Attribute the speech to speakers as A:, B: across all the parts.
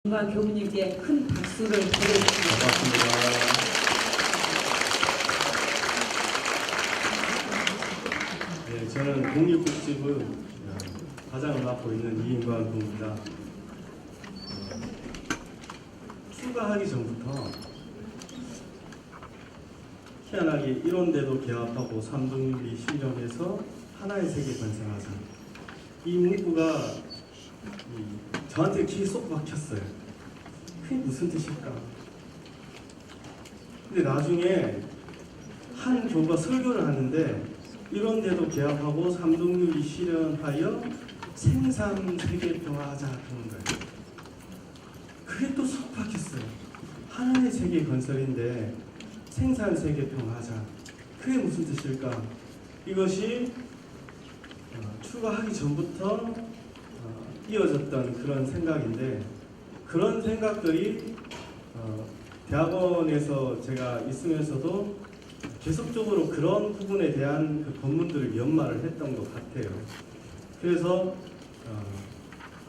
A: 교무님께 큰 박수를 보내주십니다.
B: 반갑습니다. 네, 저는 공익복지부 과장을 맡고 있는 이인관 부입니다. 출가하기 전부터 희한하게 이론대도 개합하고 삼동윤리 실령해서 하나의 세계 건설하자. 이 문구가 저한테 귀에 쏙 막혔어요. 그게 무슨 뜻일까? 근데 나중에 한 교우가 설교를 하는데 이런데도 개합하고 삼동윤리 실현하여 생산 세계 평화하자 그런 거예요. 그게 또 쏙 박혔어요. 하나의 세계 건설인데 생산 세계 평화하자. 그게 무슨 뜻일까? 이것이 출가하기 전부터 이어졌던 그런 생각인데, 그런 생각들이 대학원에서 제가 있으면서도 계속적으로 그런 부분에 대한 그 본문들을 연마를 했던 것 같아요. 그래서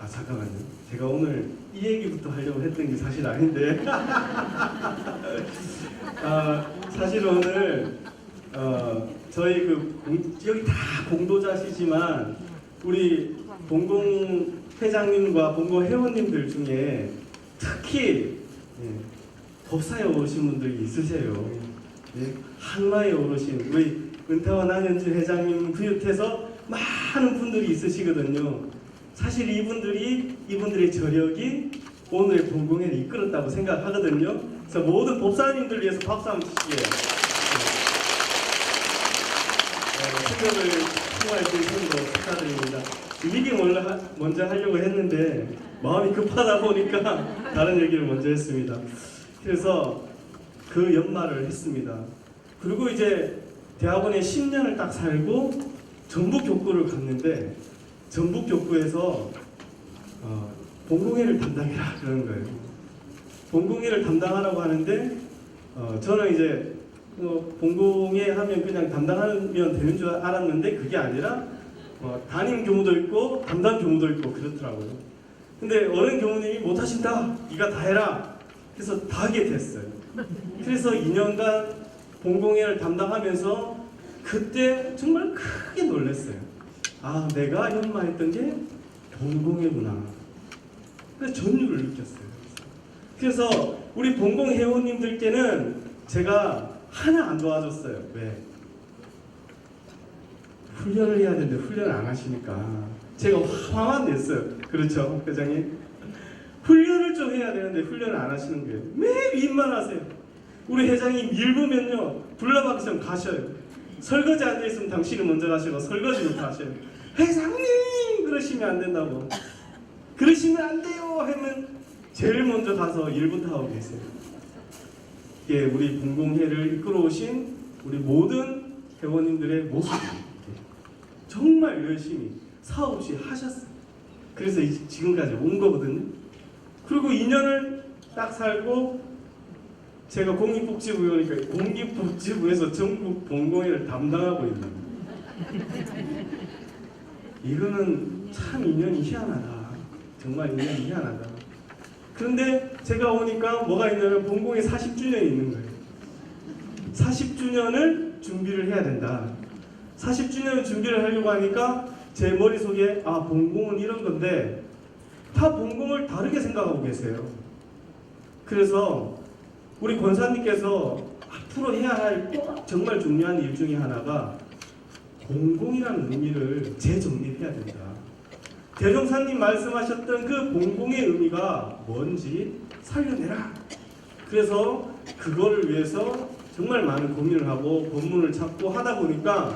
B: 잠깐만요. 제가 오늘 이 얘기부터 하려고 했던 게 사실 아닌데 사실 오늘 저희 여기 다 공도자시지만 우리 본공 회장님과 본공 회원님들 중에 특히 법사에 오르신 분들이 있으세요. 한마에 오르신 우리 은퇴원 안현진 회장님 비롯해서 많은 분들이 있으시거든요. 사실 이분들의 저력이 오늘의 본공회를 이끌었다고 생각하거든요. 그래서 모든 법사님들 위해서 박수 한번 주시게요. 생각을 통할 수 있는 축하드립니다. 얘기 먼저 하려고 했는데 마음이 급하다 보니까 다른 얘기를 먼저 했습니다. 그래서 그 연말을 했습니다. 그리고 이제 대학원에 10년을 딱 살고 전북 교구를 갔는데 전북 교구에서 본공회를 담당해라 그러는 거예요. 본공회를 담당하라고 하는데 저는 이제 본공회 하면 그냥 담당하면 되는 줄 알았는데 그게 아니라 담임 교무도 있고 담당 교무도 있고 그렇더라고요. 근데 어른 교무님이 못하신다, 네가 다 해라. 그래서 다 하게 됐어요. 그래서 2년간 본공회를 담당하면서 그때 정말 크게 놀랐어요. 아, 내가 연마했던 게 본공회구나. 그래서 전율을 느꼈어요. 그래서 우리 본공 회원님들께는 제가 하나 안 도와줬어요. 왜? 훈련을 해야 되는데 훈련을 안 하시니까 제가 화만 냈어요. 그렇죠, 회장님? 훈련을 좀 해야 되는데 훈련을 안 하시는 거예요. 매일 일만 하세요. 우리 회장님 일 보면요, 불러받기 전 가셔요. 설거지 앉아있으면 당신이 먼저 가시고 설거지부터 하셔요. 회장님! 그러시면 안 된다고. 그러시면 안 돼요! 하면 제일 먼저 가서 일부터 하고 계세요. 이게 우리 본공회를 이끌어오신 우리 모든 회원님들의 모습입니다. 정말 열심히 사업 없이 하셨어요. 그래서 지금까지 온 거거든요. 그리고 2년을 딱 살고 제가 공익복지부니까 공익복지부에서 전국 본공회를 담당하고 있는 이거는 참 인연이 희한하다. 정말 인연이 희한하다. 그런데 제가 오니까 뭐가 있냐면 본공회 40주년이 있는 거예요. 40주년을 준비를 해야 된다. 40주년 준비를 하려고 하니까 제 머릿속에 본공은 이런 건데 다 본공을 다르게 생각하고 계세요. 그래서 우리 권사님께서 앞으로 해야 할 정말 중요한 일 중에 하나가 본공이라는 의미를 재정립해야 된다. 대종사님 말씀하셨던 그 본공의 의미가 뭔지 살려내라. 그래서 그거를 위해서 정말 많은 고민을 하고 본문을 찾고 하다 보니까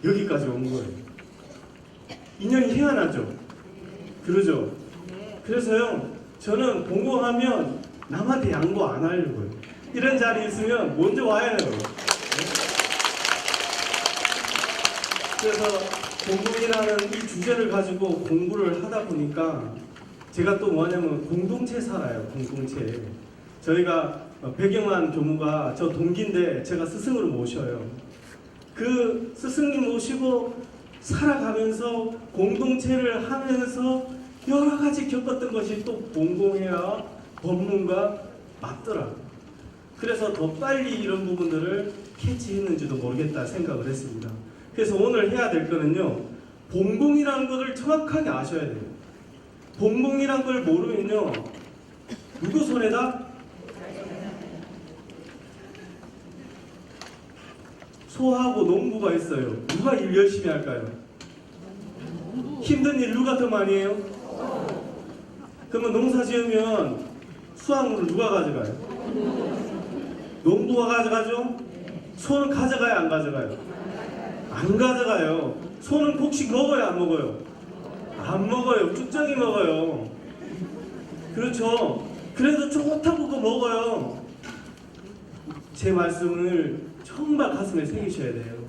B: 여기까지 온 거예요. 인연이 희한하죠? 그러죠? 그래서요, 저는 본공하면 남한테 양보 안 하려고요. 이런 자리에 있으면 먼저 와야 해요. 그래서 본공이라는 이 주제를 가지고 공부를 하다 보니까 제가 또 뭐냐면 공동체 살아요. 공동체. 저희가 100여만 교무가 저 동기인데 제가 스승으로 모셔요. 그 스승님 모시고 살아가면서 공동체를 하면서 여러 가지 겪었던 것이 또 본공회와 법문과 맞더라. 그래서 더 빨리 이런 부분들을 캐치했는지도 모르겠다 생각을 했습니다. 그래서 오늘 해야 될 거는요, 본공이라는 것을 정확하게 아셔야 돼요. 본공이라는 걸 모르면요, 누구 손에다? 소하고 농부가 있어요. 누가 일 열심히 할까요? 힘든 일 누가 더 많이 해요? 그러면 농사 지으면 수확물을 누가 가져가요? 농부가 가져가죠? 소는 가져가요, 안 가져가요? 안 가져가요. 소는 곡식 먹어요, 안 먹어요? 안 먹어요. 쭉정이 먹어요. 그렇죠? 그래도 좋다고 그거 먹어요. 제 말씀을 정말 가슴에 새기셔야 돼요.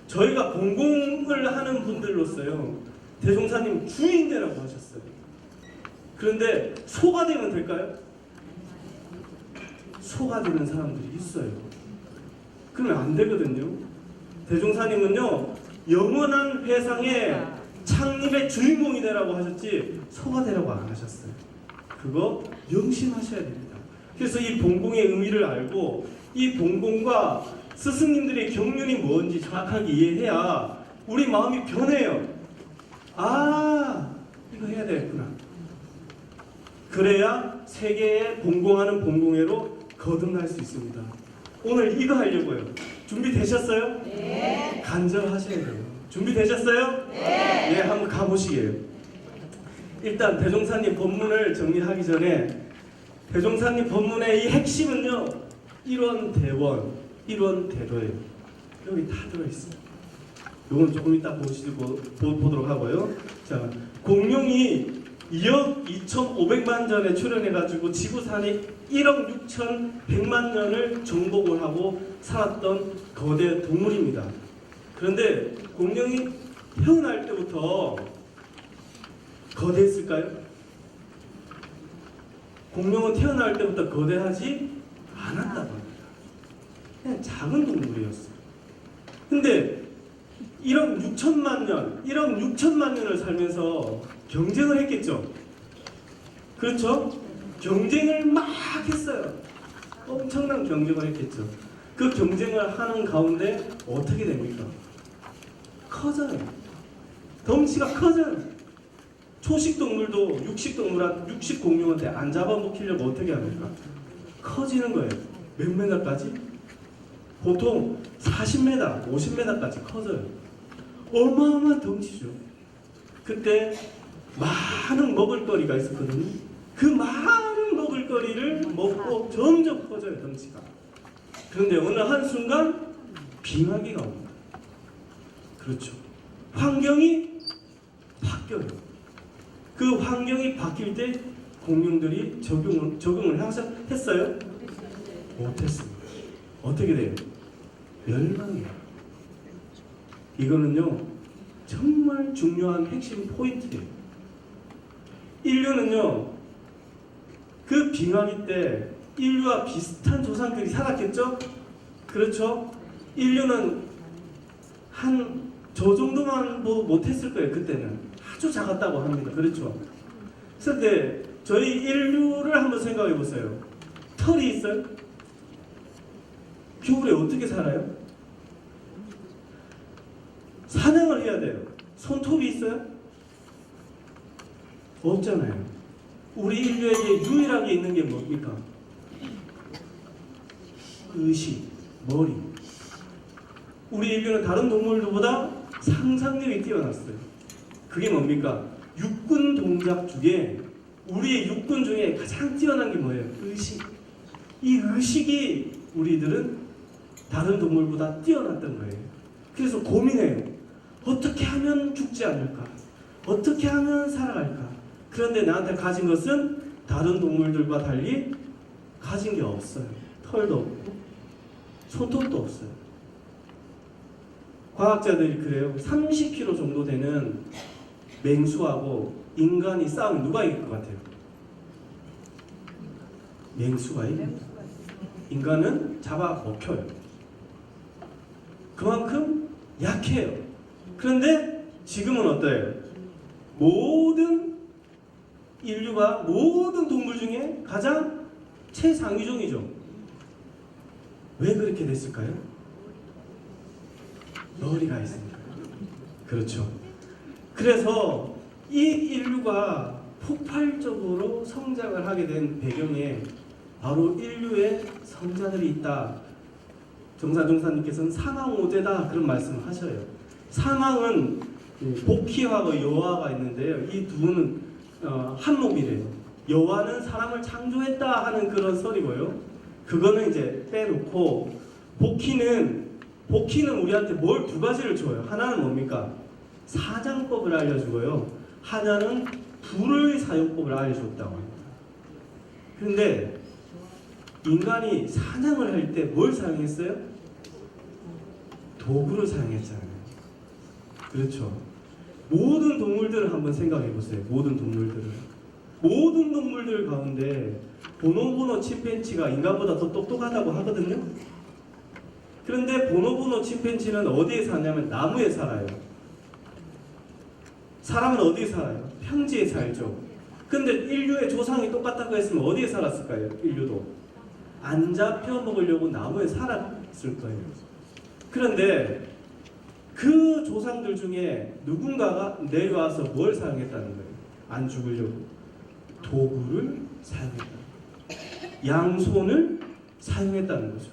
B: 저희가 공공을 하는 분들로서요, 대종사님 주인 되라고 하셨어요. 그런데 소가 되면 될까요? 소가 되는 사람들이 있어요. 그러면 안 되거든요. 대종사님은요, 영원한 회상의 창립의 주인공이 되라고 하셨지 소가 되라고 안 하셨어요. 그거 명심하셔야 됩니다. 그래서 이 본공의 의미를 알고 이 본공과 스승님들의 경륜이 뭔지 정확하게 이해해야 우리 마음이 변해요. 아, 이거 해야 되겠구나. 그래야 세계에 본공하는 본공회로 거듭날 수 있습니다. 오늘 이거 하려고요. 준비되셨어요? 네. 간절하셔야 돼요. 준비되셨어요? 네. 네, 한번 가보시게요. 일단 대종사님 법문을 정리하기 전에 대종사님 법문의 이 핵심은요, 1원 대원, 1원 대도예요. 여기 다 들어있어요. 이건 조금 이따 보도록 하고요. 자, 공룡이 2억 2,500만 년에 출현해가지고 지구산이 1억 6,100만 년을 정복을 하고 살았던 거대 동물입니다. 그런데 공룡이 태어날 때부터 거대했을까요? 공룡은 태어날 때부터 거대하지 않았다고 합니다. 그냥 작은 동물이었어요. 근데 1억 6천만 년, 1억 6천만 년을 살면서 경쟁을 했겠죠. 그렇죠? 경쟁을 막 했어요. 엄청난 경쟁을 했겠죠. 그 경쟁을 하는 가운데 어떻게 됩니까? 커져요. 덩치가 커져요. 초식 동물도 육식 공룡한테 안 잡아먹히려고 어떻게 합니까? 커지는 거예요. 몇 메다까지? 보통 40m, 50m까지 커져요. 어마어마한 덩치죠. 그때 많은 먹을거리가 있었거든요. 그 많은 먹을거리를 먹고 점점 커져요, 덩치가. 그런데 어느 한순간 빙하기가 옵니다. 그렇죠. 환경이 바뀌어요. 그 환경이 바뀔 때 공룡들이 적응을 했어요? 못했습니다. 어떻게 돼요? 멸망이에요. 이거는요, 정말 중요한 핵심 포인트예요. 인류는요, 그 빙하기 때 인류와 비슷한 조상들이 살았겠죠? 그렇죠? 인류는 한 저 정도만 못했을 거예요. 그때는 아주 작았다고 합니다. 그렇죠? 그런데 저희 인류를 한번 생각해 보세요. 털이 있어요? 겨울에 어떻게 살아요? 사냥을 해야 돼요. 손톱이 있어요? 없잖아요. 우리 인류에게 유일하게 있는 게 뭡니까? 의식, 머리. 우리 인류는 다른 동물들보다 상상력이 뛰어났어요. 그게 뭡니까? 육군 동작 중에 우리의 육군 중에 가장 뛰어난 게 뭐예요? 의식. 이 의식이 우리들은 다른 동물보다 뛰어났던 거예요. 그래서 고민해요. 어떻게 하면 죽지 않을까? 어떻게 하면 살아갈까? 그런데 나한테 가진 것은 다른 동물들과 달리 가진 게 없어요. 털도 없고 손톱도 없어요. 과학자들이 그래요. 30kg 정도 되는 맹수하고 인간이 싸우면 누가 이길 것 같아요? 맹수가 이깁니다. 인간은 잡아먹혀요. 그만큼 약해요. 그런데 지금은 어때요? 모든 인류가 모든 동물 중에 가장 최상위종이죠. 왜 그렇게 됐을까요? 머리가 있으니까. 그렇죠. 그래서 이 인류가 폭발적으로 성장을 하게 된 배경에 바로 인류의 성자들이 있다. 정사님께서는 사망오제다 그런 말씀을 하셔요. 사망은 복희화와 여호와가 있는데요. 이 두 분은 한 몸이래요. 여호와는 사람을 창조했다 하는 그런 설이고요. 그거는 이제 빼놓고 복희는 우리한테 뭘 두 가지를 줘요. 하나는 뭡니까? 사냥법을 알려주고요. 하나는 불의 사용법을 알려줬다고 합니다. 그런데 인간이 사냥을 할 때 뭘 사용했어요? 도구를 사용했잖아요. 그렇죠. 모든 동물들을 한번 생각해 보세요. 모든 동물들 가운데 보노보노 침팬지가 인간보다 더 똑똑하다고 하거든요. 그런데 보노보노 침팬지는 어디에 사냐면 나무에 살아요. 사람은 어디에 살아요? 평지에 살죠. 근데 인류의 조상이 똑같다고 했으면 어디에 살았을까요? 인류도 안 잡혀 먹으려고 나무에 살았을 거예요. 그런데 그 조상들 중에 누군가가 내려와서 뭘 사용했다는 거예요? 안 죽으려고 도구를 사용했다. 양손을 사용했다는 거죠.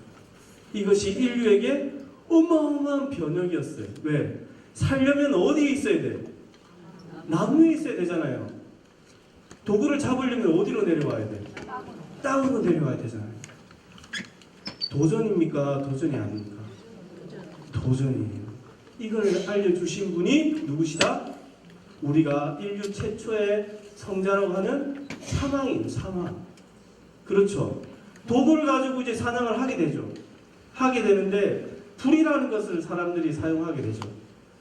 B: 이것이 인류에게 어마어마한 변혁이었어요. 왜? 살려면 어디에 있어야 돼요? 나무에 있어야 되잖아요. 도구를 잡으려면 어디로 내려와야 돼요? 땅으로 내려와야 되잖아요. 도전입니까? 도전이 아닙니까? 도전이에요. 이걸 알려주신 분이 누구시다? 우리가 인류 최초의 성자라고 하는 사망이에요. 사망. 그렇죠. 도구를 가지고 이제 사냥을 하게 되죠. 하게 되는데 불이라는 것을 사람들이 사용하게 되죠.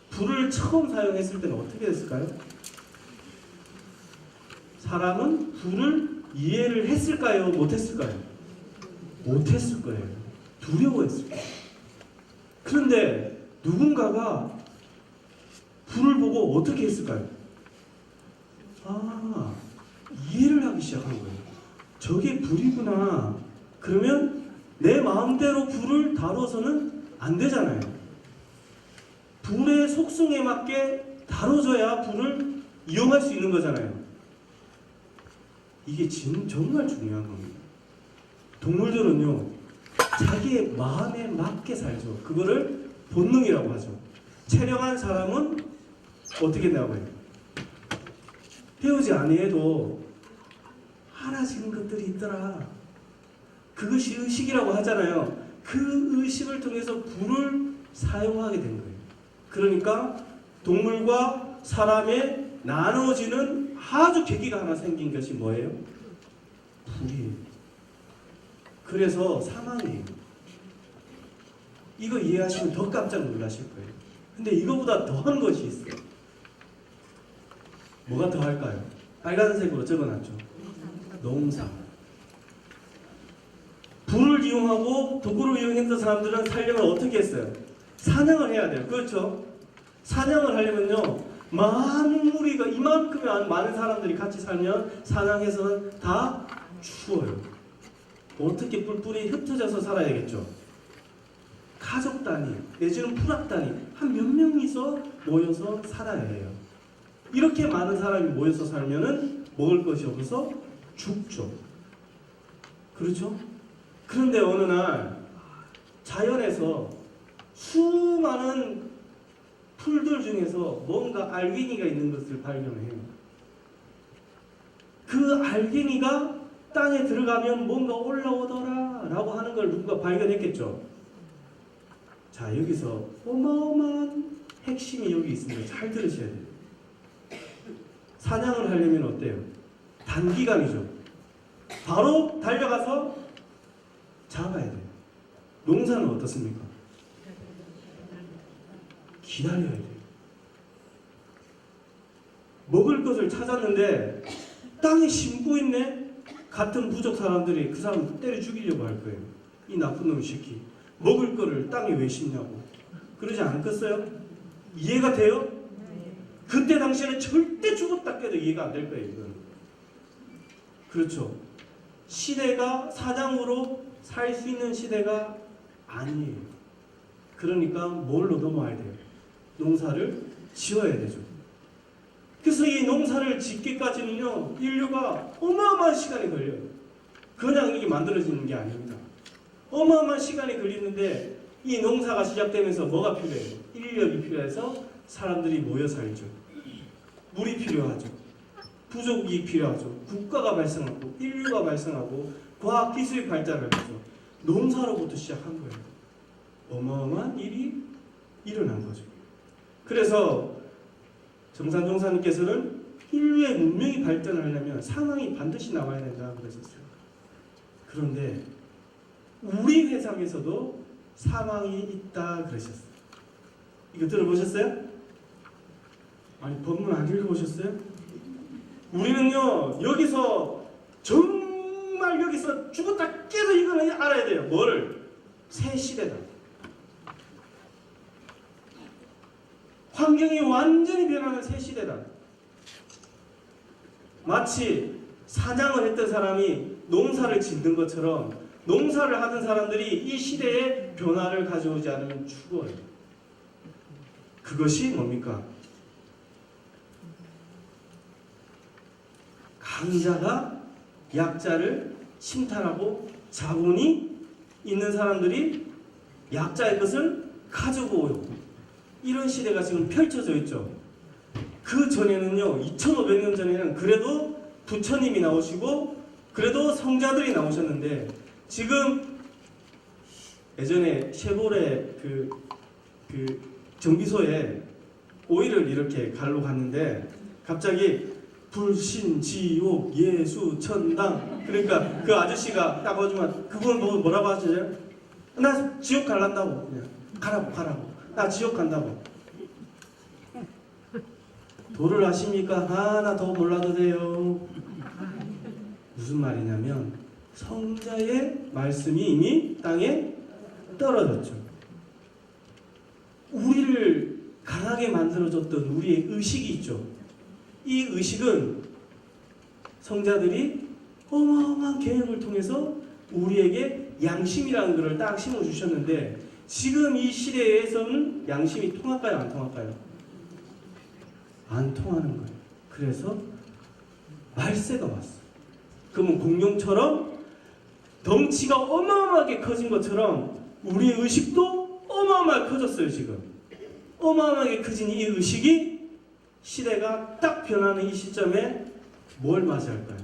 B: 불을 처음 사용했을 때는 어떻게 됐을까요? 사람은 불을 이해를 했을까요? 못했을까요? 못했을 거예요. 두려워했을 거예요. 그런데 누군가가 불을 보고 어떻게 했을까요? 아, 이해를 하기 시작한 거예요. 저게 불이구나. 그러면 내 마음대로 불을 다뤄서는 안 되잖아요. 불의 속성에 맞게 다뤄져야 불을 이용할 수 있는 거잖아요. 이게 정말 중요한 겁니다. 동물들은요, 자기의 마음에 맞게 살죠. 그거를 본능이라고 하죠. 체력한 사람은 어떻게 나와요? 배우지 아니해도 알아지는 것들이 있더라. 그것이 의식이라고 하잖아요. 그 의식을 통해서 불을 사용하게 된 거예요. 그러니까 동물과 사람의 나눠지는 아주 계기가 하나 생긴 것이 뭐예요? 불이에요. 그래서 사망이에요. 이거 이해하시면 더 깜짝 놀라실 거예요. 근데 이거보다 더한 것이 있어요. 뭐가 더할까요? 빨간색으로 적어놨죠. 농사. 불을 이용하고 도구를 이용했던 사람들은 살려면 어떻게 했어요? 사냥을 해야 돼요. 그렇죠? 사냥을 하려면요, 많은 무리가 이만큼의 많은 사람들이 같이 살면 사냥해서는 다 죽어요. 어떻게 뿔뿔이 흩어져서 살아야겠죠? 가족 단위 내지는 풀악 단위 한 몇 명이서 모여서 살아야 해요. 이렇게 많은 사람이 모여서 살면은 먹을 것이 없어서 죽죠. 그렇죠? 그런데 어느 날 자연에서 수많은 풀들 중에서 뭔가 알갱이가 있는 것을 발견해요. 그 알갱이가 땅에 들어가면 뭔가 올라오더라 라고 하는 걸 누군가 발견했겠죠. 자, 여기서 어마어마한 핵심이 여기 있습니다. 잘 들으셔야 돼요. 사냥을 하려면 어때요? 단기간이죠. 바로 달려가서 잡아야 돼요. 농사는 어떻습니까? 기다려야 돼요. 먹을 것을 찾았는데 땅에 심고 있네? 같은 부족 사람들이 그 사람 때려 죽이려고 할 거예요. 이 나쁜 놈 새끼. 먹을 거를 땅에 왜 심냐고. 그러지 않겠어요? 이해가 돼요? 그때 당시에는 절대 죽었다 깨도 이해가 안 될 거예요. 이건. 그렇죠. 시대가 사냥으로 살 수 있는 시대가 아니에요. 그러니까 뭘로 넘어와야 돼요? 농사를 지어야 되죠. 그래서 이 농사를 짓기까지는요, 인류가 어마어마한 시간이 걸려요. 그냥 이게 만들어지는 게 아닙니다. 어마어마한 시간이 걸리는데 이 농사가 시작되면서 뭐가 필요해요? 인력이 필요해서 사람들이 모여 살죠. 물이 필요하죠. 부족이 필요하죠. 국가가 발생하고 인류가 발생하고 과학기술이 발달을 하죠. 농사로부터 시작한 거예요. 어마어마한 일이 일어난 거죠. 그래서 정산종사님께서는 인류의 문명이 발전하려면 상황이 반드시 나와야 된다 그러셨어요. 그런데 우리 회상에서도 사망이 있다 그러셨어요. 이거 들어보셨어요? 아니 본문 안 읽어보셨어요? 우리는요 여기서 정말 여기서 죽었다 깨도 이거는 알아야 돼요. 뭐를? 새 시대다. 환경이 완전히 변하는 새 시대다. 마치 사냥을 했던 사람이 농사를 짓는 것처럼 농사를 하던 사람들이 이 시대에 변화를 가져오지 않으면 죽어요. 그것이 뭡니까? 강자가 약자를 침탈하고 자본이 있는 사람들이 약자의 것을 가지고 이런 시대가 지금 펼쳐져 있죠. 그 전에는요, 2500년 전에는 그래도 부처님이 나오시고 그래도 성자들이 나오셨는데 지금 예전에 쉐보레 그 정비소에 오일을 이렇게 갈러 갔는데 갑자기 불신, 지옥, 예수, 천당 그러니까 그 아저씨가 딱 오지만 그분 보고 뭐라고 하시죠? 나 지옥 갈란다고. 그냥 가라고 나 지옥 간다고. 도를 아십니까? 하나 더 몰라도 돼요. 무슨 말이냐면 성자의 말씀이 이미 땅에 떨어졌죠. 우리를 강하게 만들어줬던 우리의 의식이 있죠. 이 의식은 성자들이 어마어마한 개혁을 통해서 우리에게 양심이라는 것을 딱 심어주셨는데 지금 이 시대에서는 양심이 통할까요? 안 통할까요? 안 통하는 거예요. 그래서 말세가 왔어요. 그러면 공룡처럼 덩치가 어마어마하게 커진 것처럼 우리의 의식도 어마어마하게 커졌어요. 지금 어마어마하게 커진 이 의식이 시대가 딱 변하는 이 시점에 뭘 맞이할까요?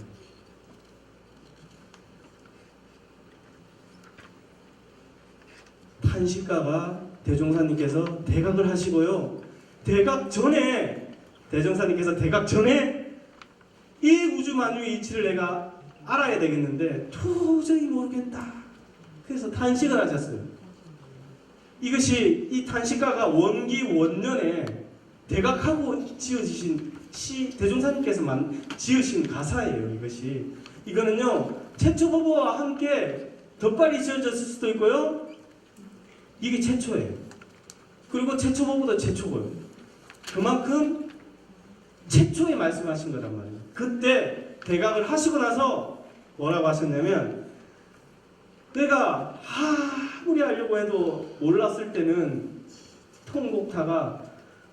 B: 탄식가가 대종사님께서 대각을 하시고요. 대각 전에 대종사님께서 대각 전에 이 우주 만유의 이치를 내가 알아야 되겠는데 도저히 모르겠다. 그래서 탄식을 하셨어요. 이것이 이 탄식가가 원기 원년에 대각하고 지어지신 대종사님께서만 지으신 가사예요. 이거는요 최초 보고와 함께 더 빨리 지어졌을 수도 있고요. 이게 최초예요. 그리고 최초 보고도 최초고요. 그만큼 최초에 말씀하신 거란 말이에요. 그때 대각을 하시고 나서 뭐라고 하셨냐면 내가 아무리 하려고 해도 몰랐을 때는 통곡타가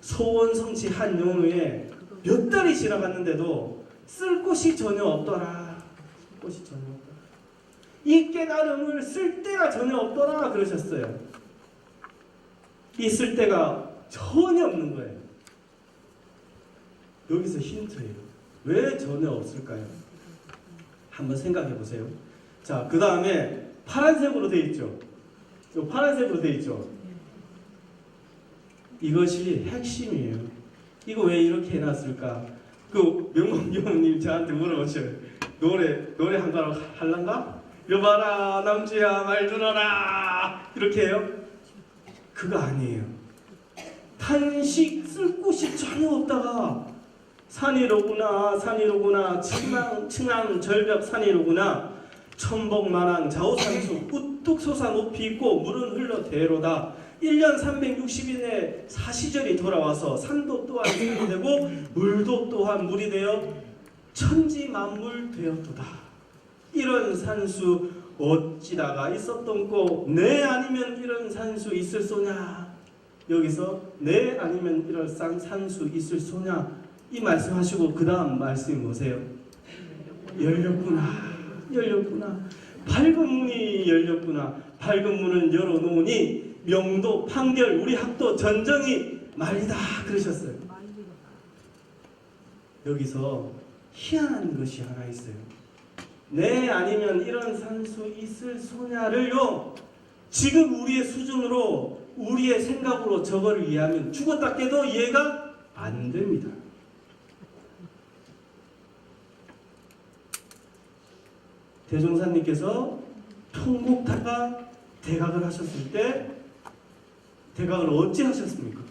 B: 소원성취 한 연후에 몇 달이 지나갔는데도 쓸 곳이 전혀 없더라. 쓸 곳이 전혀 없더라. 이 깨달음을 쓸 데가 전혀 없더라 그러셨어요. 이 쓸 데가 전혀 없는 거예요. 여기서 힌트예요. 왜 전혀 없을까요? 한번 생각해 보세요. 자, 그 다음에 파란색으로 되어 있죠. 파란색으로 되어 있죠. 이것이 핵심이에요. 이거 왜 이렇게 해놨을까? 그 명광교님 저한테 물어보셔요. 노래 한 가락 할란가? 여봐라 남주야 말 들어라 이렇게 해요? 그거 아니에요. 탄식 쓸 곳이 전혀 없다가 산이로구나 층암 절벽 산이로구나 천복만왕 좌우산수 우뚝 솟아 높이 있고 물은 흘러 대로다. 1년 360일에 사시절이 돌아와서 산도 또한 산이 되고 물도 또한 물이 되어 천지 만물 되었도다. 이런 산수 어찌다가 있었던꼬 내 아니면 이런 산수 있을 소냐. 여기서 내 아니면 이런 산수 있을 소냐 이 말씀하시고 그 다음 말씀이 뭐세요? 열렸구나. 열렸구나. 밝은 문이 열렸구나. 밝은 문은 열어놓으니 명도 판결 우리 학도 전정이 말이다 그러셨어요. 여기서 희한한 것이 하나 있어요. 네 아니면 이런 산수 있을 소냐를요 지금 우리의 수준으로 우리의 생각으로 저거를 이해하면 죽었다 깨도 이해가 안 됩니다. 대종사님께서 통곡다가 대각을 하셨을 때 대각을 어찌 하셨습니까?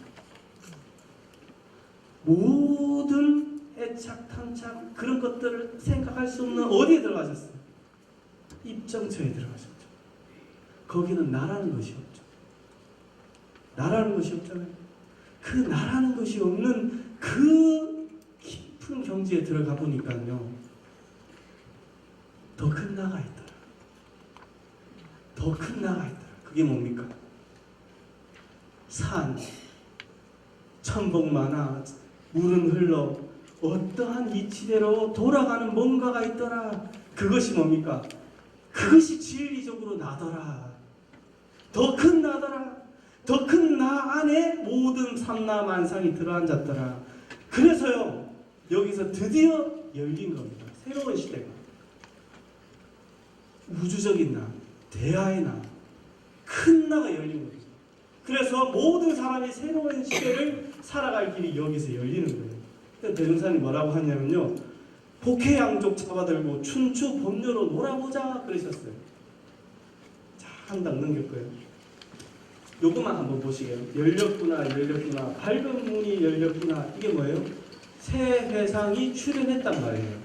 B: 모든 애착, 탐착 그런 것들을 생각할 수 없는 어디에 들어가셨어요? 입정처에 들어가셨죠. 거기는 나라는 것이 없죠. 나라는 것이 없잖아요. 그 나라는 것이 없는 그 깊은 경지에 들어가 보니까요. 더 큰 나가 있더라. 더 큰 나가 있더라. 그게 뭡니까? 산, 천복만화, 물은 흘러 어떠한 이치대로 돌아가는 뭔가가 있더라. 그것이 뭡니까? 그것이 진리적으로 나더라. 더 큰 나더라. 더 큰 나 안에 모든 삼라만상이 들어앉았더라. 그래서요 여기서 드디어 열린 겁니다. 새로운 시대가. 우주적인 나, 대하의 나, 큰 나가 열린 겁니다. 그래서 모든 사람이 새로운 시대를 살아갈 길이 여기서 열리는 거예요. 대종사님 뭐라고 하냐면요. 복해양족 잡아들고 춘추 법료로 놀아보자 그러셨어요. 자, 한 당 넘길 거예요. 요것만 한번 보시게요. 열렸구나, 열렸구나. 밝은 문이 열렸구나. 이게 뭐예요? 새 회상이 출현했단 말이에요.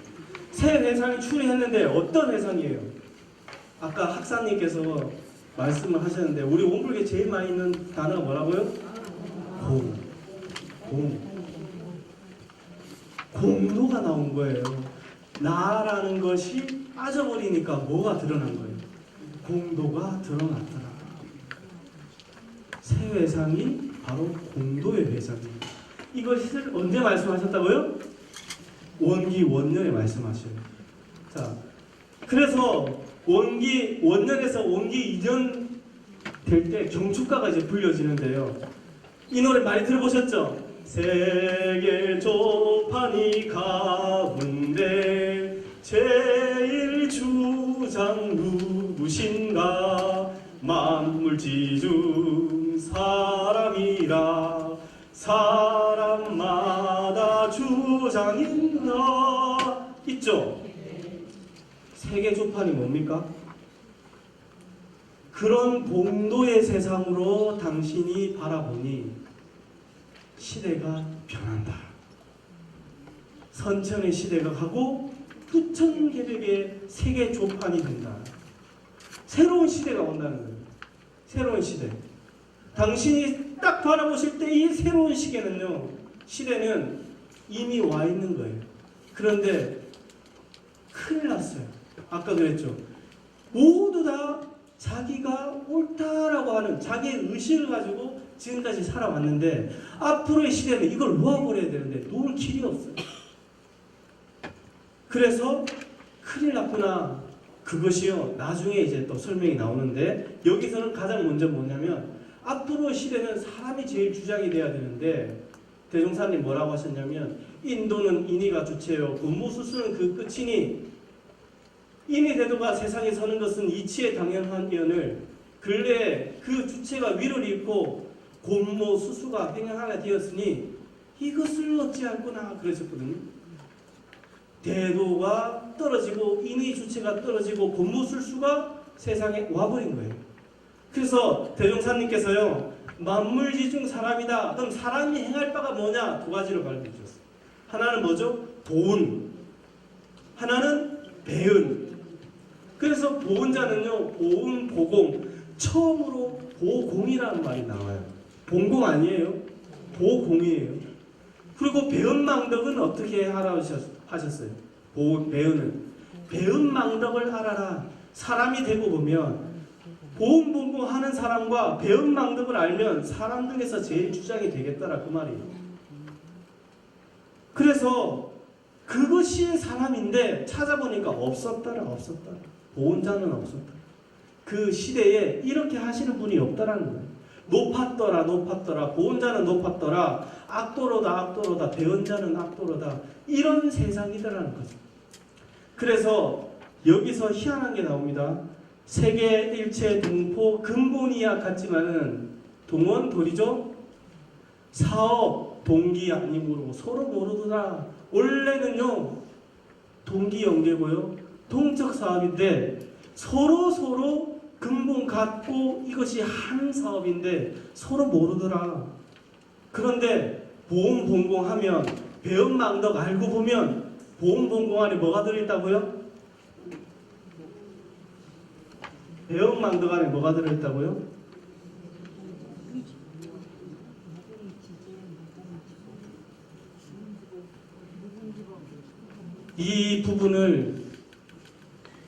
B: 새 회상이 출현했는데 어떤 회상이에요? 아까 학사님께서 말씀을 하셨는데 우리 원불교에 제일 많이 있는 단어가 뭐라고요? 공도가 나온 거예요. 나라는 것이 빠져버리니까 뭐가 드러난 거예요? 공도가 드러났더라. 새 회상이 바로 공도의 회상이에요. 이것을 언제 말씀하셨다고요? 원기 원년에 말씀하셔요. 자, 그래서 원년에서 원기 2년 될 때 경축가가 이제 불려지는데요. 이 노래 많이 들어보셨죠? 세계 조판이 가운데 제일 주장 누구신가? 만물지중 사람이라 사람마다 주장이 있나? 있죠? 세계 조판이 뭡니까? 그런 공도의 세상으로 당신이 바라보니 시대가 변한다. 선천의 시대가 가고 부천계백의 세계 조판이 된다. 새로운 시대가 온다는 거예요. 새로운 시대. 당신이 딱 바라보실 때 이 새로운 시대는 이미 와 있는 거예요. 그런데 큰일 났어요. 아까 그랬죠. 모두 다 자기가 옳다라고 하는 자기의 의식을 가지고 지금까지 살아왔는데 앞으로의 시대는 이걸 놓아버려야 되는데 놓을 길이 없어요. 그래서 큰일 났구나. 그것이요. 나중에 이제 또 설명이 나오는데 여기서는 가장 먼저 뭐냐면 앞으로 시대는 사람이 제일 주장이 돼야 되는데 대종사님 뭐라고 하셨냐면 인도는 인의가 주체요. 분무수수는 그 끝이니 인의대도가 세상에 서는 것은 이치에 당연한 이언을 근래에 그 주체가 위를 잇고 곤모수수가 행하나 되었으니 이것을 어찌할꼬나 그러셨거든요. 대도가 떨어지고 인의 주체가 떨어지고 곤모술수가 세상에 와버린 거예요. 그래서 대종사님께서요 만물지중 사람이다. 그럼 사람이 행할 바가 뭐냐? 두 가지로 가르쳐 주셨어요. 하나는 뭐죠? 보은. 하나는 배은. 그래서 보은자는요 보은, 보공. 처음으로 보공이라는 말이 나와요. 본공 아니에요. 보공이에요. 그리고 배은망덕은 어떻게 하라고 하셨어요? 배은 망덕을 알아라. 사람이 되고 보면 보훈봉공하는 사람과 배은 망덕을 알면 사람 중에서 제일 주장이 되겠더라 그 말이에요. 그래서 그것이 사람인데 찾아보니까 없었더라. 보훈자는 없었다. 그 시대에 이렇게 하시는 분이 없다라는 거예요. 높았더라. 보훈자는 높았더라. 악도로다. 배은자는 악도로다. 이런 세상이더라는 거죠. 그래서 여기서 희한한 게 나옵니다. 세계 일체 동포 근본이야 같지만은 동원돌이죠. 사업 동기 아니므로 서로 모르더라. 원래는요 동기 연계고요 동적 사업인데 서로 근본 같고 이것이 한 사업인데 서로 모르더라. 그런데 보훈봉공하면 배은망덕 알고 보면 보훈봉공 안에 뭐가 들어있다고요? 배은망덕 안에 뭐가 들어있다고요? 이 부분을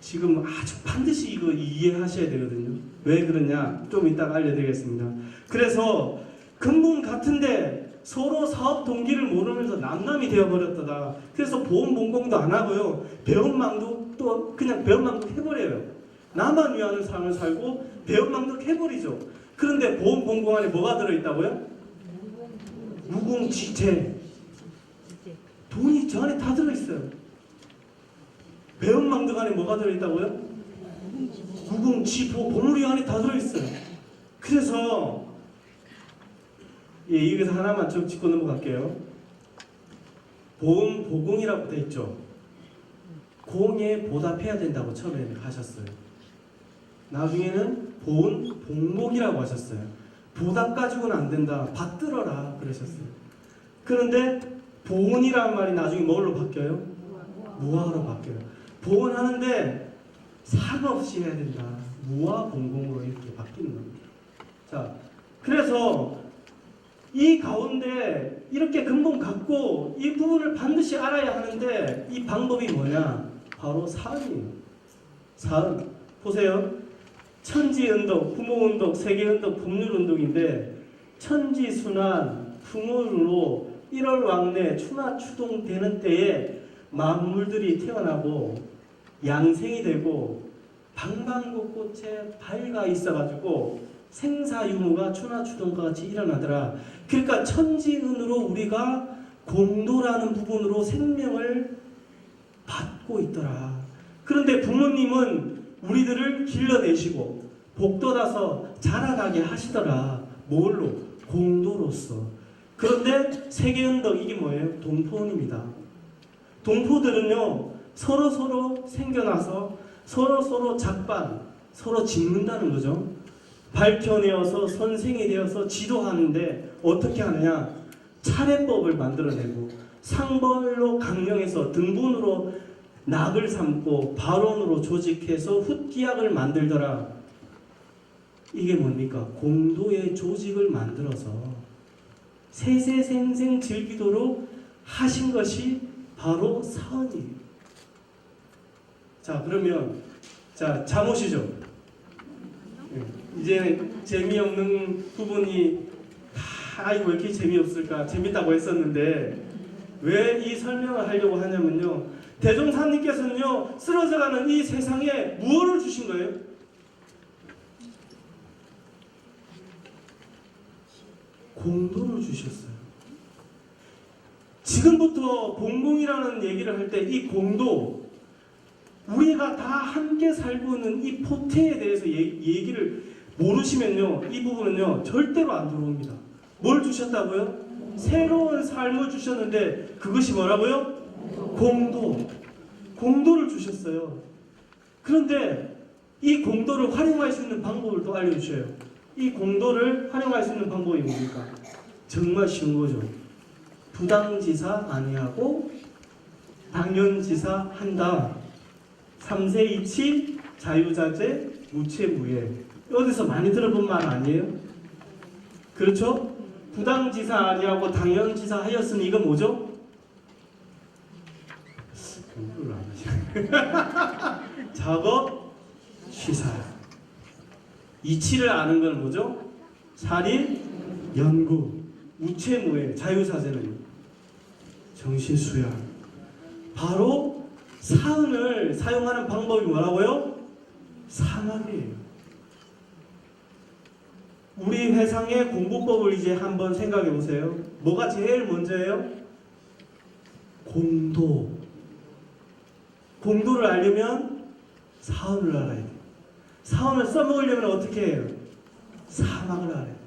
B: 지금 아주 반드시 이거 이해하셔야 되거든요. 왜 그러냐? 좀 이따가 알려드리겠습니다. 그래서 근본 같은데 서로 사업 동기를 모르면서 남남이 되어버렸다. 그래서 보훈봉공도 안 하고요. 배은망덕도 그냥 배은망덕 해버려요. 나만 위하는 삶을 살고 배은망덕 해버리죠. 그런데 보훈봉공 안에 뭐가 들어있다고요? 무궁지체. 돈이 저 안에 다 들어있어요. 배은망덕 안에 뭐가 들어있다고요? 무궁지포. 보물이 안에 다 들어있어요. 그래서 여기서 하나만 좀 짚고 넘어갈게요. 보훈보공이라고 되어 있죠. 공에 보답해야 된다고 처음에 하셨어요. 나중에는 보훈복목이라고 하셨어요. 보답 가지고는 안 된다. 받들어라 그러셨어요. 그런데 보훈이라는 말이 나중에 뭘로 바뀌어요? 무화로 바뀌어요. 보훈하는데 상 없이 해야 된다. 무화봉공으로 이렇게 바뀌는 겁니다. 자, 그래서 이 가운데 이렇게 근본 갖고 이 부분을 반드시 알아야 하는데 이 방법이 뭐냐? 바로 사은이에요. 사은. 보세요. 천지운동, 부모운동, 세계운동, 법률운동인데 천지순환, 풍운으로 1월 왕래 추나추동되는 때에 만물들이 태어나고 양생이 되고 방방곳곳에 발가 있어가지고 생사유무가 추나추동과 같이 일어나더라. 그러니까 천지운으로 우리가 공도라는 부분으로 생명을 받고 있더라. 그런데 부모님은 우리들을 길러내시고 복돋아서 자라나게 하시더라. 뭘로? 공도로서. 그런데 세계운동 이게 뭐예요? 동포원입니다. 동포들은요 서로 생겨나서 서로 작반, 서로 짓는다는 거죠. 밝혀내어서 선생이 되어서 지도하는데 어떻게 하느냐? 차례법을 만들어내고 상벌로 강령해서 등분으로 낙을 삼고 발언으로 조직해서 훗기약을 만들더라. 이게 뭡니까? 공도의 조직을 만들어서 세세생생 즐기도록 하신 것이 바로 사언이에요. 자, 그러면 잠오시죠. 이제 재미없는 부분이 아이고 왜 이렇게 재미없을까? 재밌다고 했었는데 왜 이 설명을 하려고 하냐면요. 대종사님께서는요 쓰러져가는 이 세상에 무엇을 주신 거예요? 공도를 주셨어요. 지금부터 봉공이라는 얘기를 할 때 이 공도 우리가 다 함께 살고 있는 이 포태에 대해서 얘기를 모르시면요 이 부분은요 절대로 안 들어옵니다. 뭘 주셨다고요? 새로운 삶을 주셨는데 그것이 뭐라고요? 공도를 주셨어요. 그런데 이 공도를 활용할 수 있는 방법을 또 알려주셔요. 이 공도를 활용할 수 있는 방법이 뭡니까? 정말 쉬운 거죠. 부당지사 아니하고 당연지사 한다. 삼세이치 자유자재 무체무예. 어디서 많이 들어본 말 아니에요? 그렇죠? 부당지사 아니하고 당연지사 하였으니 이건 뭐죠? 공부를 안 작업, 시사. 이치를 아는 건 뭐죠? 살인, 연구, 우체무예, 자유사제는 정신수양. 바로 사은을 사용하는 방법이 뭐라고요? 사막이에요. 우리 회상의 공부법을 이제 한번 생각해 보세요. 뭐가 제일 먼저예요? 공도. 공도를 알려면 사언을 알아야 돼요. 사언을 써먹으려면 어떻게 해요? 사막을 알아야 돼요.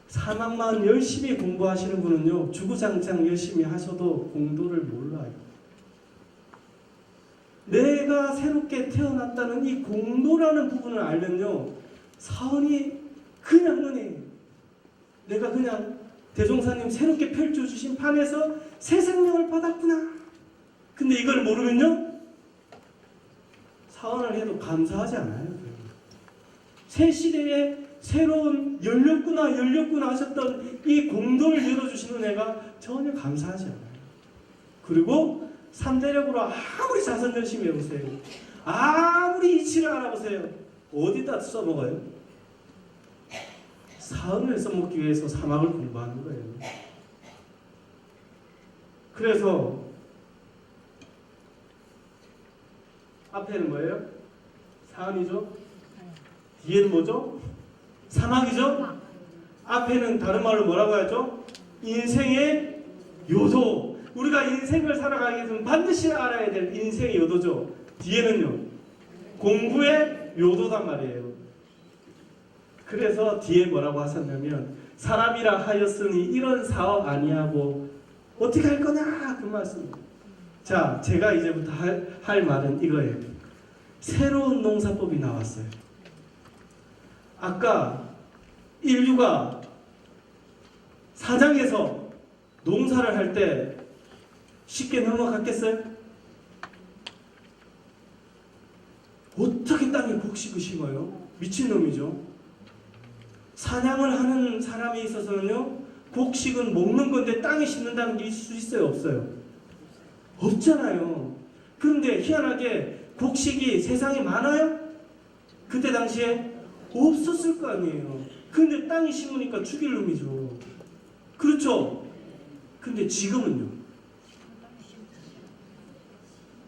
B: 사막만 열심히 공부하시는 분은요, 주구장창 열심히 하셔도 공도를 몰라요. 내가 새롭게 태어났다는 이 공도라는 부분을 알면요, 사언이 그냥 은혜예요. 내가 그냥 대종사님 새롭게 펼쳐주신 판에서 새 생명을 받았구나. 근데 이걸 모르면요, 사언을 해도 감사하지 않아요. 새 시대에 새로운 열렸구나 하셨던 이 공도를 열어주시는 은혜가 전혀 감사하지 않아요. 그리고 삼대력으로 아무리 자선 열심히 해보세요. 아무리 이치를 알아보세요. 어디다 써먹어요? 사언을 써먹기 위해서 사막을 공부하는 거예요. 그래서 앞에는 뭐예요? 사언이죠. 뒤에는 뭐죠? 사막이죠. 앞에는 다른 말로 뭐라고 하죠? 인생의 요도. 우리가 인생을 살아가기 위해서는 반드시 알아야 될 인생의 요도죠. 뒤에는요, 공부의 요도단 말이에요. 그래서 뒤에 뭐라고 하셨냐면, 사람이라 하였으니 이런 사업 아니하고 어떻게 할 거냐 그 말씀. 자, 제가 이제부터 할 말은 이거예요. 새로운 농사법이 나왔어요. 아까 인류가 사장에서 농사를 할 때 쉽게 넘어갔겠어요? 어떻게 땅에 곡식을 심어요? 미친놈이죠. 사냥을 하는 사람이 있어서는요, 곡식은 먹는 건데 땅에 심는다는 게 있을 수 있어요? 없어요? 없잖아요. 그런데 희한하게 곡식이 세상에 많아요? 그때 당시에 없었을 거 아니에요. 근데 땅에 심으니까 죽일 놈이죠. 그렇죠? 근데 지금은요?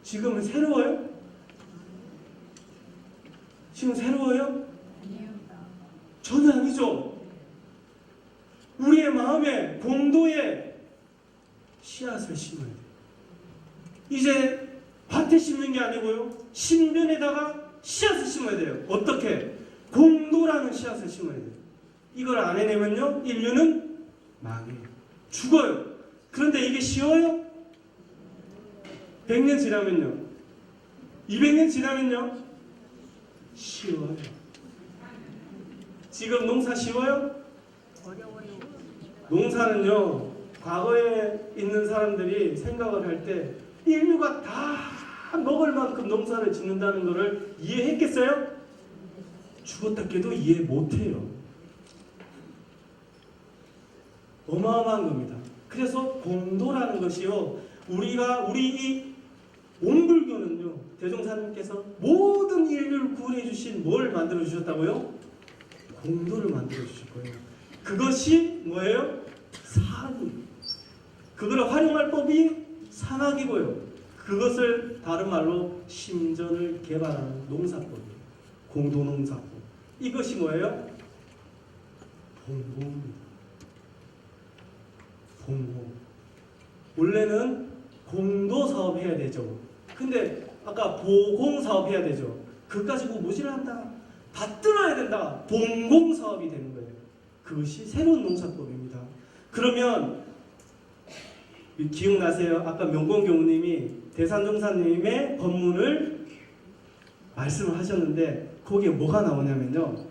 B: 지금은 새로워요? 지금 새로워요? 전혀 아니죠. 우리의 마음에 공도에 씨앗을 심어야 돼요. 이제 밭에 심는 게 아니고요, 신변에다가 씨앗을 심어야 돼요. 어떻게? 공도라는 씨앗을 심어야 돼요. 이걸 안 해내면요, 인류는 망해요. 죽어요. 그런데 이게 쉬워요? 100년 지나면요, 200년 지나면요, 쉬워요. 지금 농사 쉬워요? 농사는요, 과거에 있는 사람들이 생각을 할 때 인류가 다 먹을 만큼 농사를 짓는다는 것을 이해했겠어요? 죽었다 깨도 이해 못해요. 어마어마한 겁니다. 그래서 공도라는 것이요, 우리 이 옹불교는요, 대종사님께서 모든 인류를 구원해 주신 뭘 만들어 주셨다고요? 공도를 만들어 주실 거예요. 그것이 뭐예요? 사기. 그걸 활용할 법이 산학이고요. 그것을 다른 말로 심전을 개발하는 농사법이에요. 공도농사법. 이것이 뭐예요? 봉공입니다. 봉공. 원래는 공도사업 해야 되죠. 근데 아까 보공사업 해야 되죠. 그것 가지고 모질한다, 받들어야 된다, 봉공사업이 되는 거예요. 그것이 새로운 농사법입니다. 그러면 기억나세요? 아까 명공교우님이 대산종사님의 법문을 말씀을 하셨는데, 거기에 뭐가 나오냐면요,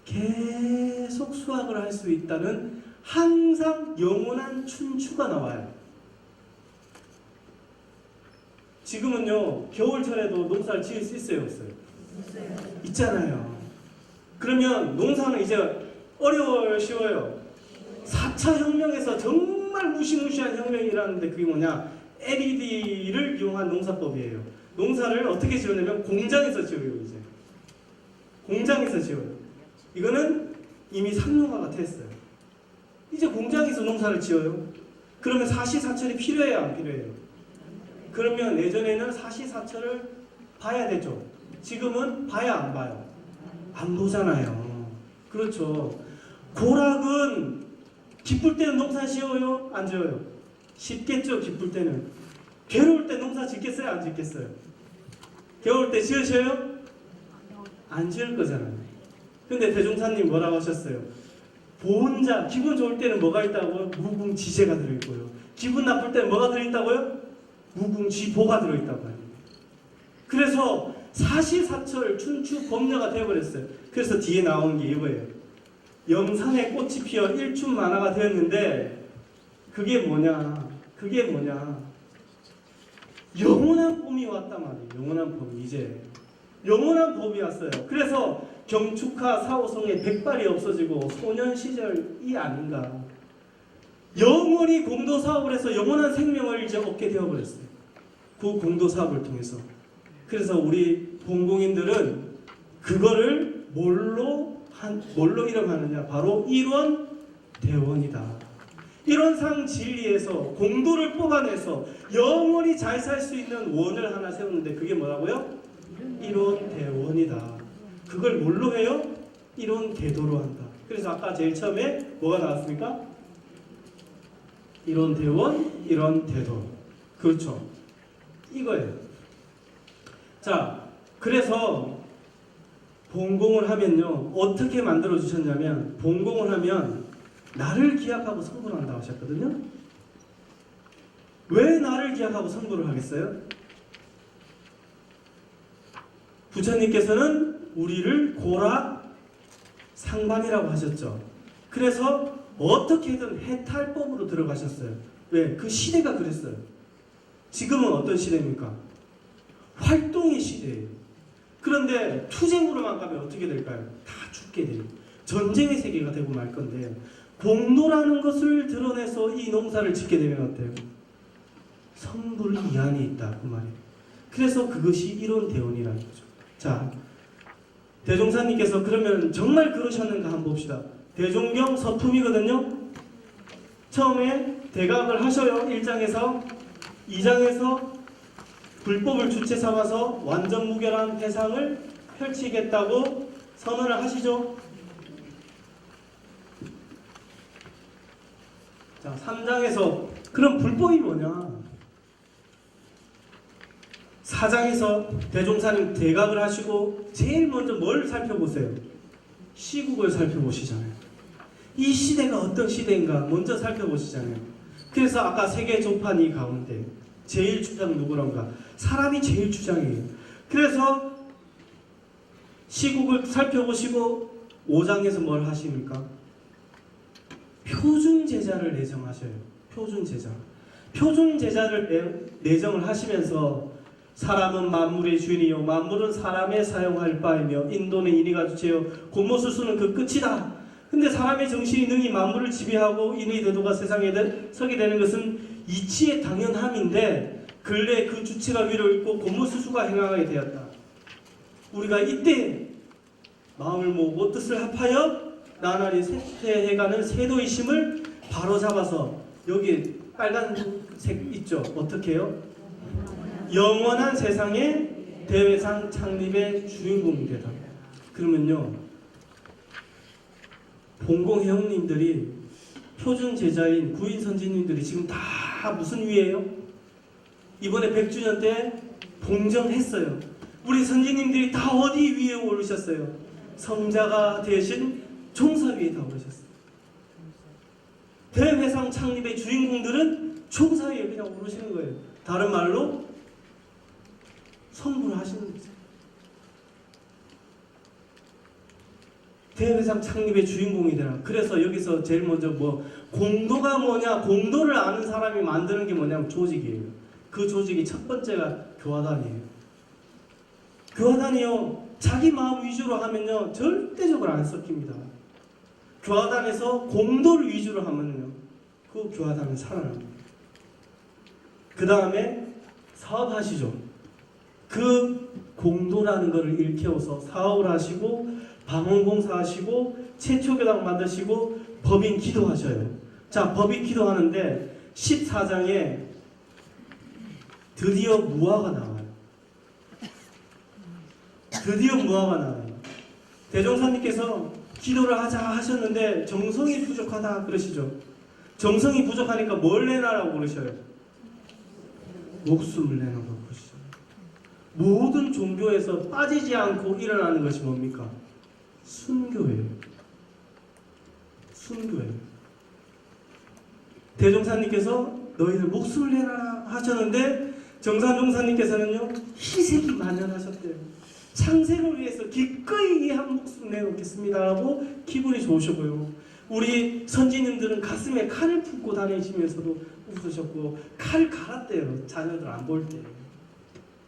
B: 계속 수확을 할 수 있다는 항상 영원한 춘추가 나와요. 지금은요, 겨울철에도 농사를 지을 수 있어요, 없어요? 있잖아요. 그러면 농사는 이제 어려워요, 쉬워요? 4차 4차 혁명에서 정말 무시무시한 혁명이 일어났는데 그게 뭐냐? LED를 이용한 농사법이에요. 농사를 어떻게 지어냐면 공장에서 지어요. 이제 공장에서 지어요. 이거는 이미 상용화가 됐어요. 이제 공장에서 농사를 지어요. 그러면 사시사철이 필요해요, 안 필요해요? 그러면 예전에는 사시사철을 봐야 되죠. 지금은 봐야 안 봐요? 안 보잖아요. 그렇죠. 고락은 기쁠 때는 농사 지어요? 안 지어요? 쉽겠죠, 기쁠 때는. 괴로울 때 농사 짓겠어요? 안 짓겠어요? 겨울 때 지으셔요? 안 지을 거잖아요. 근데 대종사님 뭐라고 하셨어요? 보온자, 기분 좋을 때는 뭐가 있다고요? 무궁지재가 들어있고요. 기분 나쁠 때는 뭐가 들어있다고요? 무궁지보가 들어있다고 해요. 그래서 사시사철 춘추법녀가 되어버렸어요. 그래서 뒤에 나오는 게 이거예요. 영산에 꽃이 피어 일춘만화가 되었는데 그게 뭐냐? 그게 뭐냐? 영원한 봄이 왔단 말이에요. 영원한 봄이 이제 영원한 봄이 왔어요. 그래서 경축하 사오성의 백발이 없어지고 소년 시절이 아닌가. 영원히 공도 사업을 해서 영원한 생명을 이제 얻게 되어버렸어요. 그 공도 사업을 통해서. 그래서 우리 본공인들은 그거를 뭘로 이뤄가느냐? 바로 일원대원이다. 일원상 진리에서 공도를 뽑아내서 영원히 잘 살 수 있는 원을 하나 세우는데 그게 뭐라고요? 일원대원이다. 그걸 뭘로 해요? 일원대도로 한다. 그래서 아까 제일 처음에 뭐가 나왔습니까? 일원대원, 일원대도. 그렇죠. 이거예요. 자, 그래서 본공을 하면요, 어떻게 만들어 주셨냐면, 본공을 하면 나를 기약하고 선고를 한다고 하셨거든요. 왜 나를 기약하고 선고를 하겠어요? 부처님께서는 우리를 고라 상반이라고 하셨죠. 그래서 어떻게든 해탈법으로 들어가셨어요. 왜? 그 시대가 그랬어요. 지금은 어떤 시대입니까? 활동의 시대예요. 그런데 투쟁으로만 가면 어떻게 될까요? 다 죽게 돼요. 전쟁의 세계가 되고 말 건데 공도라는 것을 드러내서 이 농사를 짓게 되면 어때요? 성불이한이 있다 그 말이에요. 그래서 그것이 일원대원이라는 거죠. 자, 대종사님께서 그러면 정말 그러셨는가 한번 봅시다. 대종경 서품이거든요. 처음에 대각을 하셔요. 1장에서 2장에서 불법을 주체 삼아서 완전 무결한 회상을 펼치겠다고 선언을 하시죠. 자, 3장에서 그럼 불법이 뭐냐? 4장에서 대종사님 대각을 하시고 제일 먼저 뭘 살펴보세요? 시국을 살펴보시잖아요. 이 시대가 어떤 시대인가 먼저 살펴보시잖아요. 그래서 아까 세계 조판 이 가운데 제일 주장 누구란가? 사람이 제일 주장이에요. 그래서 시국을 살펴보시고 5장에서 뭘 하십니까? 표준제자를 내정하셔요. 표준제자. 표준제자를 내정을 하시면서 사람은 만물의 주인이요 만물은 사람의 사용할 바이며 인도는 인이가 주체요 곤모술수는 그 끝이다. 근데 사람의 정신이 능히 만물을 지배하고 인의 대도가 세상에 서게 되는 것은 이치의 당연함인데 근래 그 주체가 위로 있고 곤모술수가 행하게 되었다. 우리가 이때 마음을 모으고 뜻을 합하여 나날이 쇠퇴해가는 세도의심을 바로잡아서 여기 빨간색 있죠? 어떻게 해요? 영원한 세상의 대회상 창립의 주인공이 되다. 그러면요, 본공 회원님들이 표준 제자인 구인 선지님들이 지금 다 무슨 위예요? 이번에 100주년 때 봉정했어요. 우리 선지님들이 다 어디 위에 오르셨어요? 성자가 대신 종사 위에 다 오르셨어요. 대회상 창립의 주인공들은 종사 위에 그냥 오르시는 거예요. 다른 말로 성불을 하시는 거죠. 대회상 창립의 주인공이 되라. 그래서 여기서 제일 먼저 뭐 공도가 뭐냐, 공도를 아는 사람이 만드는 게 뭐냐면 조직이에요. 그 조직이 첫 번째가 교화단이에요. 교화단이요, 자기 마음 위주로 하면요 절대적으로 안 섞입니다. 교화단에서 공도를 위주로 하면요, 그 교화단은 살아납니다. 그 다음에 사업하시죠. 그 공도라는 것을 일깨워서 사업을 하시고 방언봉사 하시고 최초교당 만드시고 법인 기도하셔요. 자, 법인 기도하는데 14장에 드디어 무화가 나와요. 드디어 무화가 나와요. 대종사님께서 기도를 하자 하셨는데 정성이 부족하다 그러시죠. 정성이 부족하니까 뭘 내놔라고 그러셔요? 목숨을 내놔라고 그러시죠. 모든 종교에서 빠지지 않고 일어나는 것이 뭡니까? 순교예요. 순교예요. 대종사님께서 너희들 목숨을 내놔라 하셨는데 정산종사님께서는요, 희생이 만연하셨대요. 창생을 위해서 기꺼이 한 목숨 내놓겠습니다라고 기분이 좋으셨고요. 우리 선지님들은 가슴에 칼을 품고 다니시면서도 웃으셨고 칼 갈았대요. 자녀들 안 볼 때.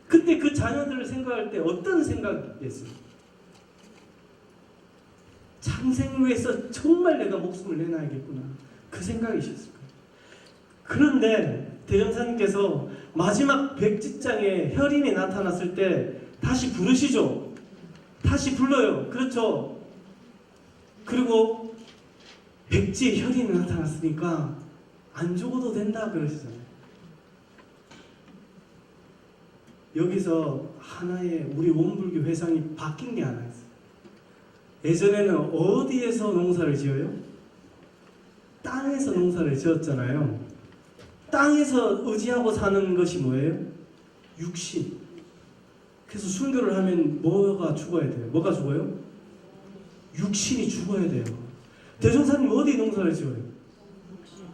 B: 그때 그 자녀들을 생각할 때 어떤 생각이었어요? 창생을 위해서 정말 내가 목숨을 내놔야겠구나, 그 생각이셨을 거예요. 그런데 대종사님께서 마지막 백지장에 혈인이 나타났을 때 다시 부르시죠. 다시 불러요. 그렇죠. 그리고 백지에 혈인이 나타났으니까 안 죽어도 된다 그러시잖아요. 여기서 하나의 우리 원불교 회상이 바뀐 게 하나 있어요. 예전에는 어디에서 농사를 지어요? 땅에서 농사를 지었잖아요. 땅에서 의지하고 사는 것이 뭐예요? 육신. 그래서 순교를 하면 뭐가 죽어야 돼요? 뭐가 죽어요? 육신이 죽어야 돼요. 대종사님 어디 농사를 지어요?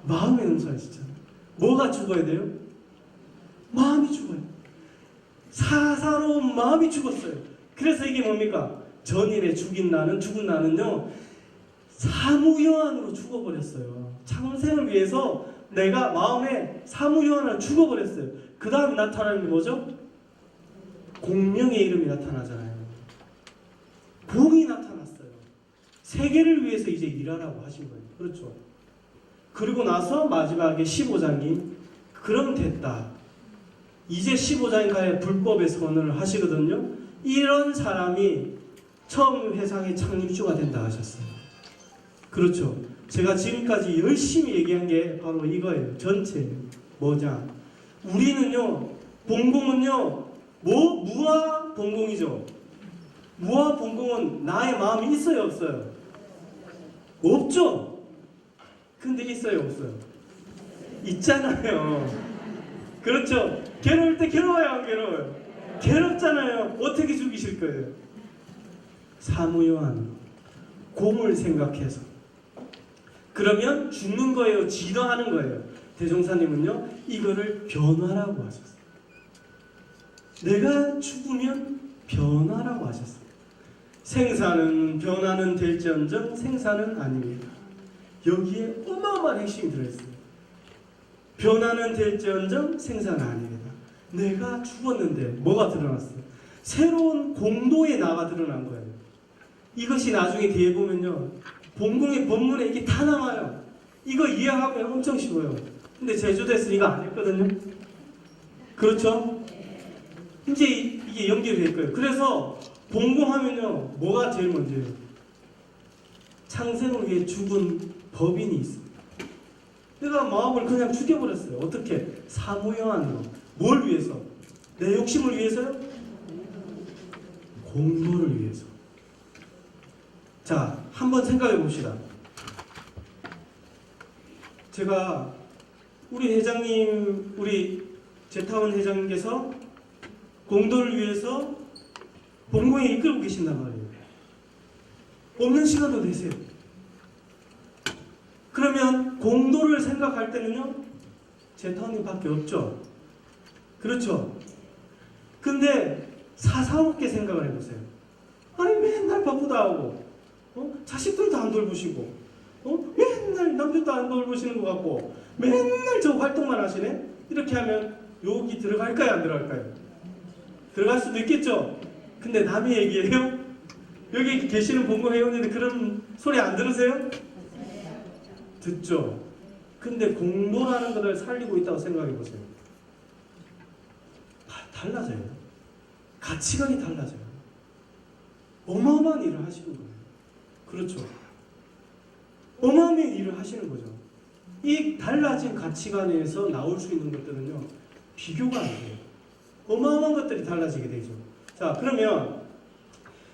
B: 마음의 농사를 짓잖아요. 뭐가 죽어야 돼요? 마음이 죽어요. 사사로운 마음이 죽었어요. 그래서 이게 뭡니까? 전일에 죽은 나는요, 사무여한으로 죽어버렸어요. 창생을 위해서 내가 마음에 사무여한으로 죽어버렸어요. 그 다음에 나타나는 게 뭐죠? 공명의 이름이 나타나잖아요. 공이 나타났어요. 세계를 위해서 이제 일하라고 하신 거예요. 그렇죠. 그리고 나서 마지막에 15장이 그럼 됐다. 이제 15장에 가야 불법의 선언을 하시거든요. 이런 사람이 처음 회상의 창립주가 된다 하셨어요. 그렇죠. 제가 지금까지 열심히 얘기한 게 바로 이거예요. 전체예요. 뭐냐? 우리는요, 본공은요, 무아 본공이죠. 무아 본공은 나의 마음이 있어요, 없어요? 없죠. 근데 있어요, 없어요? 있잖아요. 그렇죠. 괴로울 때 괴로워요, 안 괴로워요? 괴롭잖아요. 어떻게 죽이실 거예요? 사무요한 공을 생각해서. 그러면 죽는 거예요, 지도하는 거예요? 대종사님은요, 이거를 변화라고 하셨어요. 내가 죽으면 변화라고 하셨어요. 생사는 변화는 될지언정 생사는 아닙니다. 여기에 어마어마한 핵심이 들어있어요. 변화는 될지언정 생사는 아닙니다. 내가 죽었는데 뭐가 드러났어요? 새로운 공도의 나가 드러난 거예요. 이것이 나중에 뒤에 보면요, 본공의 법문에 이게 다 나와요. 이거 이해하면 엄청 쉬워요. 근데 제주도에서 이거 안 했거든요. 그렇죠? 이제 이게 연결이 될 거예요. 그래서 본공하면요, 뭐가 제일 먼저예요? 창생을 위해 죽은 법인이 있습니다. 내가 마음을 그냥 죽여버렸어요. 어떻게? 사무여한으로. 뭘 위해서? 내 욕심을 위해서요? 공도를 위해서. 자, 한번 생각해 봅시다. 제가 우리 회장님, 우리 제타원 회장님께서 공도를 위해서 본공에 이끌고 계신단 말이에요. 없는 시간도 되세요. 그러면 공도를 생각할 때는요, 제타원님밖에 없죠. 그렇죠. 근데 사사롭게 생각을 해보세요. 아니 맨날 바쁘다 하고, 자식들도 안 돌보시고, 맨날 남편도 안 돌보시는 것 같고, 맨날 저 활동만 하시네? 이렇게 하면 여기 들어갈까요, 안 들어갈까요? 들어갈 수도 있겠죠. 근데 남의 얘기예요? 여기 계시는 본공 회원님들 그런 소리 안 들으세요? 듣죠. 근데 공도라는 것을 살리고 있다고 생각해 보세요. 달라져요. 가치관이 달라져요. 어마어마한 일을 하시는 거예요. 그렇죠. 어마어마한 일을 하시는 거죠. 이 달라진 가치관에서 나올 수 있는 것들은요, 비교가 안 돼요. 어마어마한 것들이 달라지게 되죠. 자, 그러면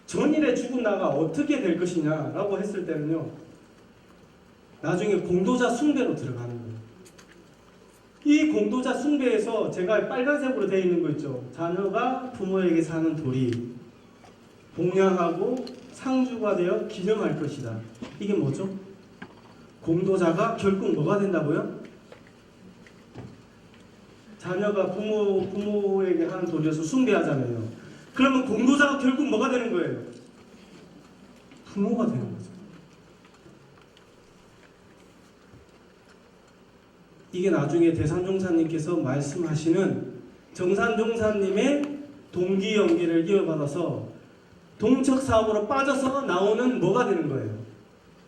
B: 전일의 죽은 나가 어떻게 될 것이냐라고 했을 때는요, 나중에 공도자 숭배로 들어가는 거예요. 이 공도자 숭배에서 제가 빨간색으로 되어 있는 거 있죠. 자녀가 부모에게 사는 도리, 봉양하고 상주가 되어 기념할 것이다. 이게 뭐죠? 공도자가 결국 뭐가 된다고요? 자녀가 부모에게 하는 도리에서 숭배하잖아요. 그러면 공도자가 결국 뭐가 되는 거예요? 부모가 되는 거죠. 이게 나중에 대산종사님께서 말씀하시는 정산종사님의 동기 연계를 이어받아서 동척사업으로 빠져서 나오는 뭐가 되는 거예요?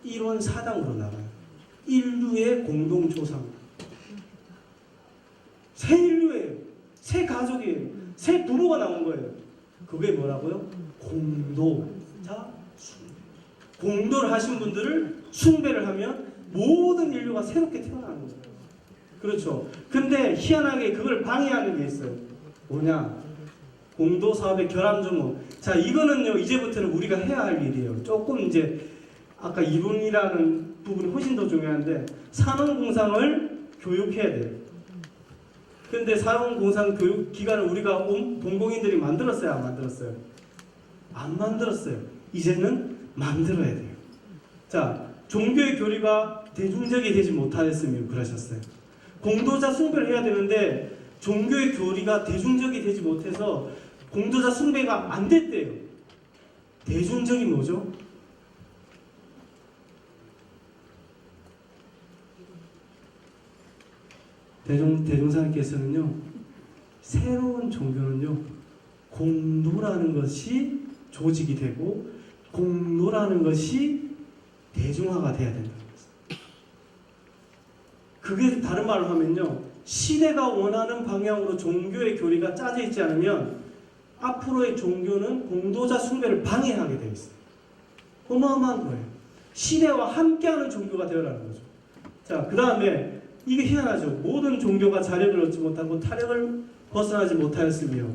B: 일원 사당으로 나가요. 인류의 공동조상. 새 인류예요. 새 가족이에요. 새 부모가 나온 거예요. 그게 뭐라고요? 공도자 숭배. 공도를 하신 분들을 숭배를 하면 모든 인류가 새롭게 태어나는 거예요. 그렇죠. 근데 희한하게 그걸 방해하는 게 있어요. 뭐냐? 공도 사업의 결함정보. 자, 이거는요, 이제부터는 우리가 해야 할 일이에요. 조금 이제 아까 이론이라는 부분이 훨씬 더 중요한데, 산업공상을 교육해야 돼요. 근데 산업공상 교육 기관을 우리가 본공인들이 만들었어요, 안 만들었어요? 안 만들었어요. 이제는 만들어야 돼요. 자, 종교의 교리가 대중적이 되지 못하였으면 그러셨어요. 공도자 숭배를 해야 되는데 종교의 교리가 대중적이 되지 못해서 공도자 숭배가 안 됐대요. 대중적이 뭐죠? 대종사님께서는요, 새로운 종교는요, 공도라는 것이 조직이 되고 공도라는 것이 대중화가 돼야 된다는 거죠. 그게 다른 말로 하면요, 시대가 원하는 방향으로 종교의 교리가 짜져 있지 않으면 앞으로의 종교는 공도자 숭배를 방해하게 되어 있어요. 어마어마한 거예요. 시대와 함께하는 종교가 되어라는 거죠. 자, 그 다음에 이게 희한하죠. 모든 종교가 자력을 얻지 못하고 타력을 벗어나지 못하였으며,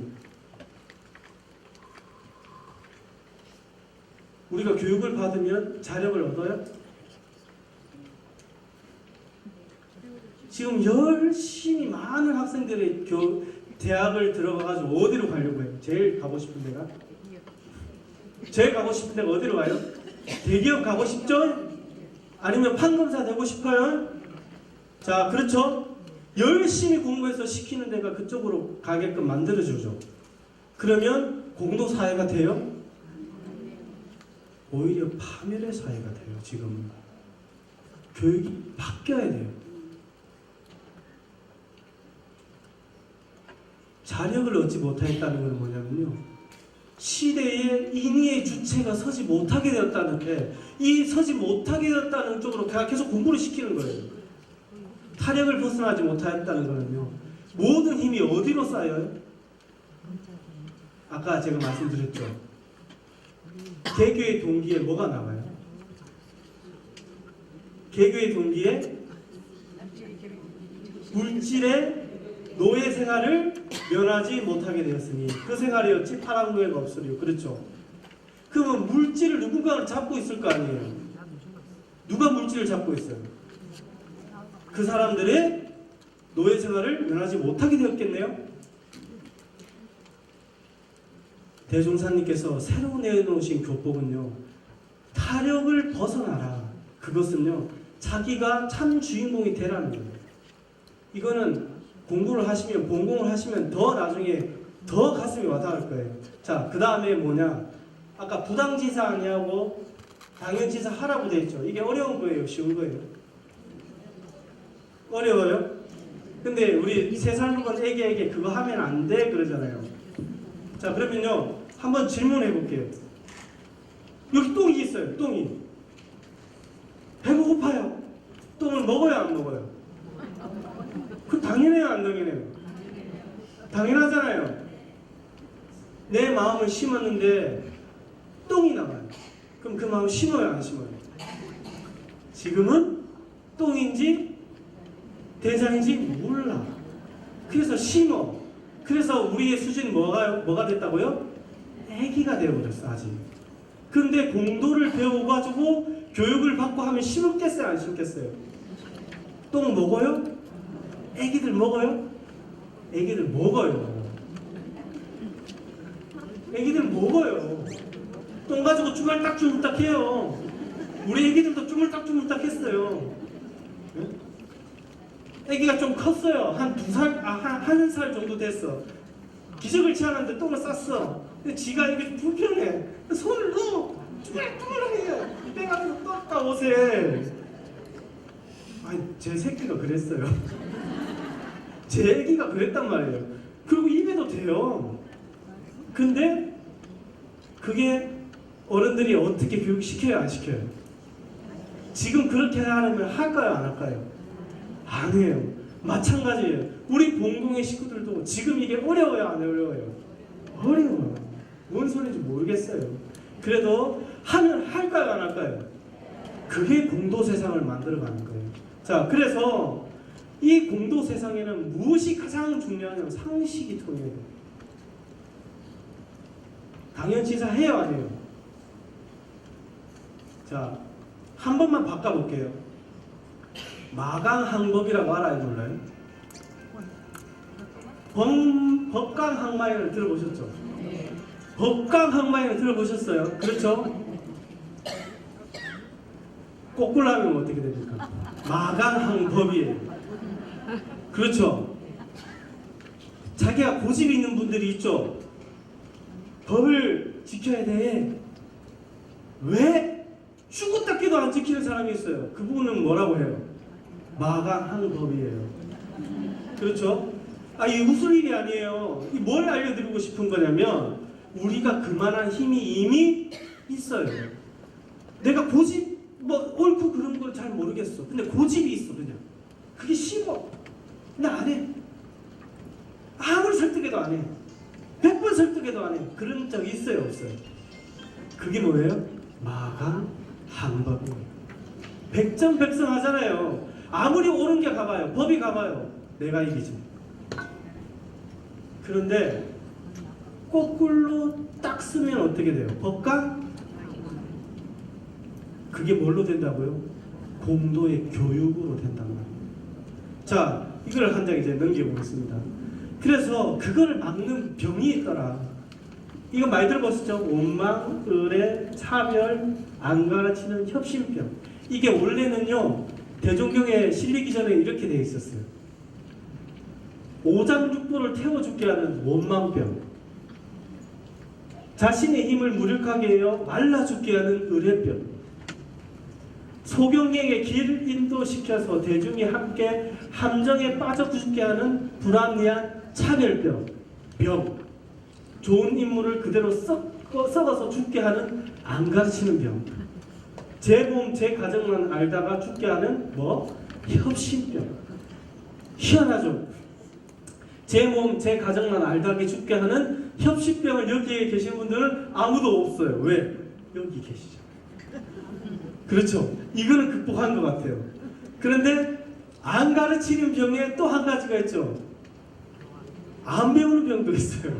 B: 우리가 교육을 받으면 자력을 얻어요? 지금 열심히 많은 학생들이 대학을 들어가가지고 어디로 가려고 해요? 제일 가고 싶은 데가? 제일 가고 싶은 데가 어디로 가요? 대기업 가고 싶죠? 아니면 판검사 되고 싶어요? 자, 그렇죠? 열심히 공부해서 시키는 데가 그쪽으로 가게끔 만들어주죠. 그러면 공동사회가 돼요? 오히려 파멸의 사회가 돼요. 지금 교육이 바뀌어야 돼요. 자력을 얻지 못했다는 건 뭐냐면요, 시대의 인의의 주체가 서지 못하게 되었다는데, 이 서지 못하게 되었다는 쪽으로 계속 공부를 시키는 거예요. 타력을 벗어나지 못하였다는 거는요, 모든 힘이 어디로 쌓여요? 아까 제가 말씀드렸죠. 개교의 동기에 뭐가 나와요? 개교의 동기에 물질의 노예 생활을 면하지 못하게 되었으니 그 생활이 어찌 파랑 노예가 없으리요. 그렇죠? 그러면 물질을 누군가가 잡고 있을 거 아니에요. 누가 물질을 잡고 있어요? 그 사람들의 노예 생활을 면하지 못하게 되었겠네요. 대종사님께서 새로 내놓으신 교법은요, 타력을 벗어나라. 그것은요, 자기가 참 주인공이 되라는 거예요. 이거는 공부를 하시면, 본공을 하시면 더 나중에 더 가슴이 와닿을 거예요. 자, 그 다음에 뭐냐? 아까 부당지사 아니하고 당연지사 하라고 돼 있죠. 이게 어려운 거예요? 쉬운 거예요? 어려워요? 근데 우리 3살 먹은 애기에게 그거 하면 안 돼 그러잖아요. 자, 그러면요, 한번 질문해 볼게요. 여기 똥이 있어요. 똥이. 배가 고파요. 똥을 먹어요, 안 먹어요? 그 당연해요, 안 당연해요? 당연하잖아요. 내 마음을 심었는데 똥이 나가요. 그럼 그 마음 심어요, 안 심어요? 지금은 똥인지 대장인지 몰라. 그래서 심어. 그래서 우리의 수준이 뭐가 됐다고요? 애기가 되어버렸어, 아직. 근데 공도를 배워가지고 교육을 받고 하면 심었겠어요, 안 심었겠어요? 똥 먹어요? 애기들 먹어요? 애기들 먹어요. 애기들 먹어요. 똥 가지고 주물딱주물딱 해요. 우리 애기들도 주물딱주물딱 했어요. 애기가 좀 컸어요. 한 2살, 한 살 정도 됐어. 기저귀를 채웠는데 똥을 쌌어. 근데 지가 이게 불편해. 손을 넣어. 주물주물해요. 빼가지고 떴다 옷에. 아니, 제 새끼가 그랬어요. 제 애기가 그랬단 말이에요. 그리고 입에도 돼요. 근데 그게 어른들이 어떻게 교육시켜요, 안 시켜요? 지금 그렇게 하려면 할까요, 안 할까요? 안 해요. 마찬가지예요. 우리 봉동의 식구들도 지금 이게 어려워요, 안 어려워요? 어려워요. 뭔 소리인지 모르겠어요. 그래도 하면 할까요, 안 할까요? 그게 공도 세상을 만들어가는 거예요. 자, 그래서 이 공도 세상에는 무엇이 가장 중요하냐면 상식이 통해요. 당연치사 해요, 안 해요? 자, 한 번만 바꿔볼게요. 마강항법이라고 알아요, 몰라요? 법강항마에를 들어보셨죠? 법강항마에를 들어보셨어요? 그렇죠? 거꾸로 하면 어떻게 됩니까? 마강항법이에요. 그렇죠? 자기가 고집이 있는 분들이 있죠? 법을 지켜야 돼. 왜? 죽었다 깨도 안 지키는 사람이 있어요. 그 부분은 뭐라고 해요? 마강항법이에요. 그렇죠? 이 웃을 일이 아니에요. 뭘 알려드리고 싶은 거냐면 우리가 그만한 힘이 이미 있어요. 내가 고집, 옳고 그런 걸 잘 모르겠어. 근데 고집이 있어, 그냥. 그게 싫어. 근데 안 해. 아무리 설득해도 안 해. 100번 설득해도 안 해. 그런 적이 있어요, 없어요? 그게 뭐예요? 마강항법이에요. 백전백승 하잖아요. 아무리 옳은 게 가봐요. 법이 가봐요. 내가 이기지. 그런데 거꾸로 딱 쓰면 어떻게 돼요? 법과? 그게 뭘로 된다고요? 공도의 교육으로 된단 말이에요. 자, 이걸 한 장 이제 넘겨보겠습니다. 그래서 그거를 막는 병이 있더라. 이거 많이 들어보셨죠? 원망, 의뢰, 차별, 안 가르치는 협심병. 이게 원래는요, 대종경에 실리기 전에 이렇게 되어 있었어요. 오장육부를 태워 죽게 하는 원망병, 자신의 힘을 무력하게 하여 말라 죽게 하는 의뢰병, 소경에게 길 인도시켜서 대중이 함께 함정에 빠져 죽게 하는 불합리한 차별병, 병, 좋은 인물을 그대로 썩어서 죽게 하는 안 가르치는 병, 제 몸, 제 가정만 알다가 죽게 하는 협심병. 희한하죠? 제 몸, 제 가정만 알다가 죽게 하는 협심병을 여기에 계신 분들은 아무도 없어요. 왜? 여기 계시죠. 그렇죠? 이거는 극복한 것 같아요. 그런데 안 가르치는 병에 또 한 가지가 있죠. 안 배우는 병도 있어요.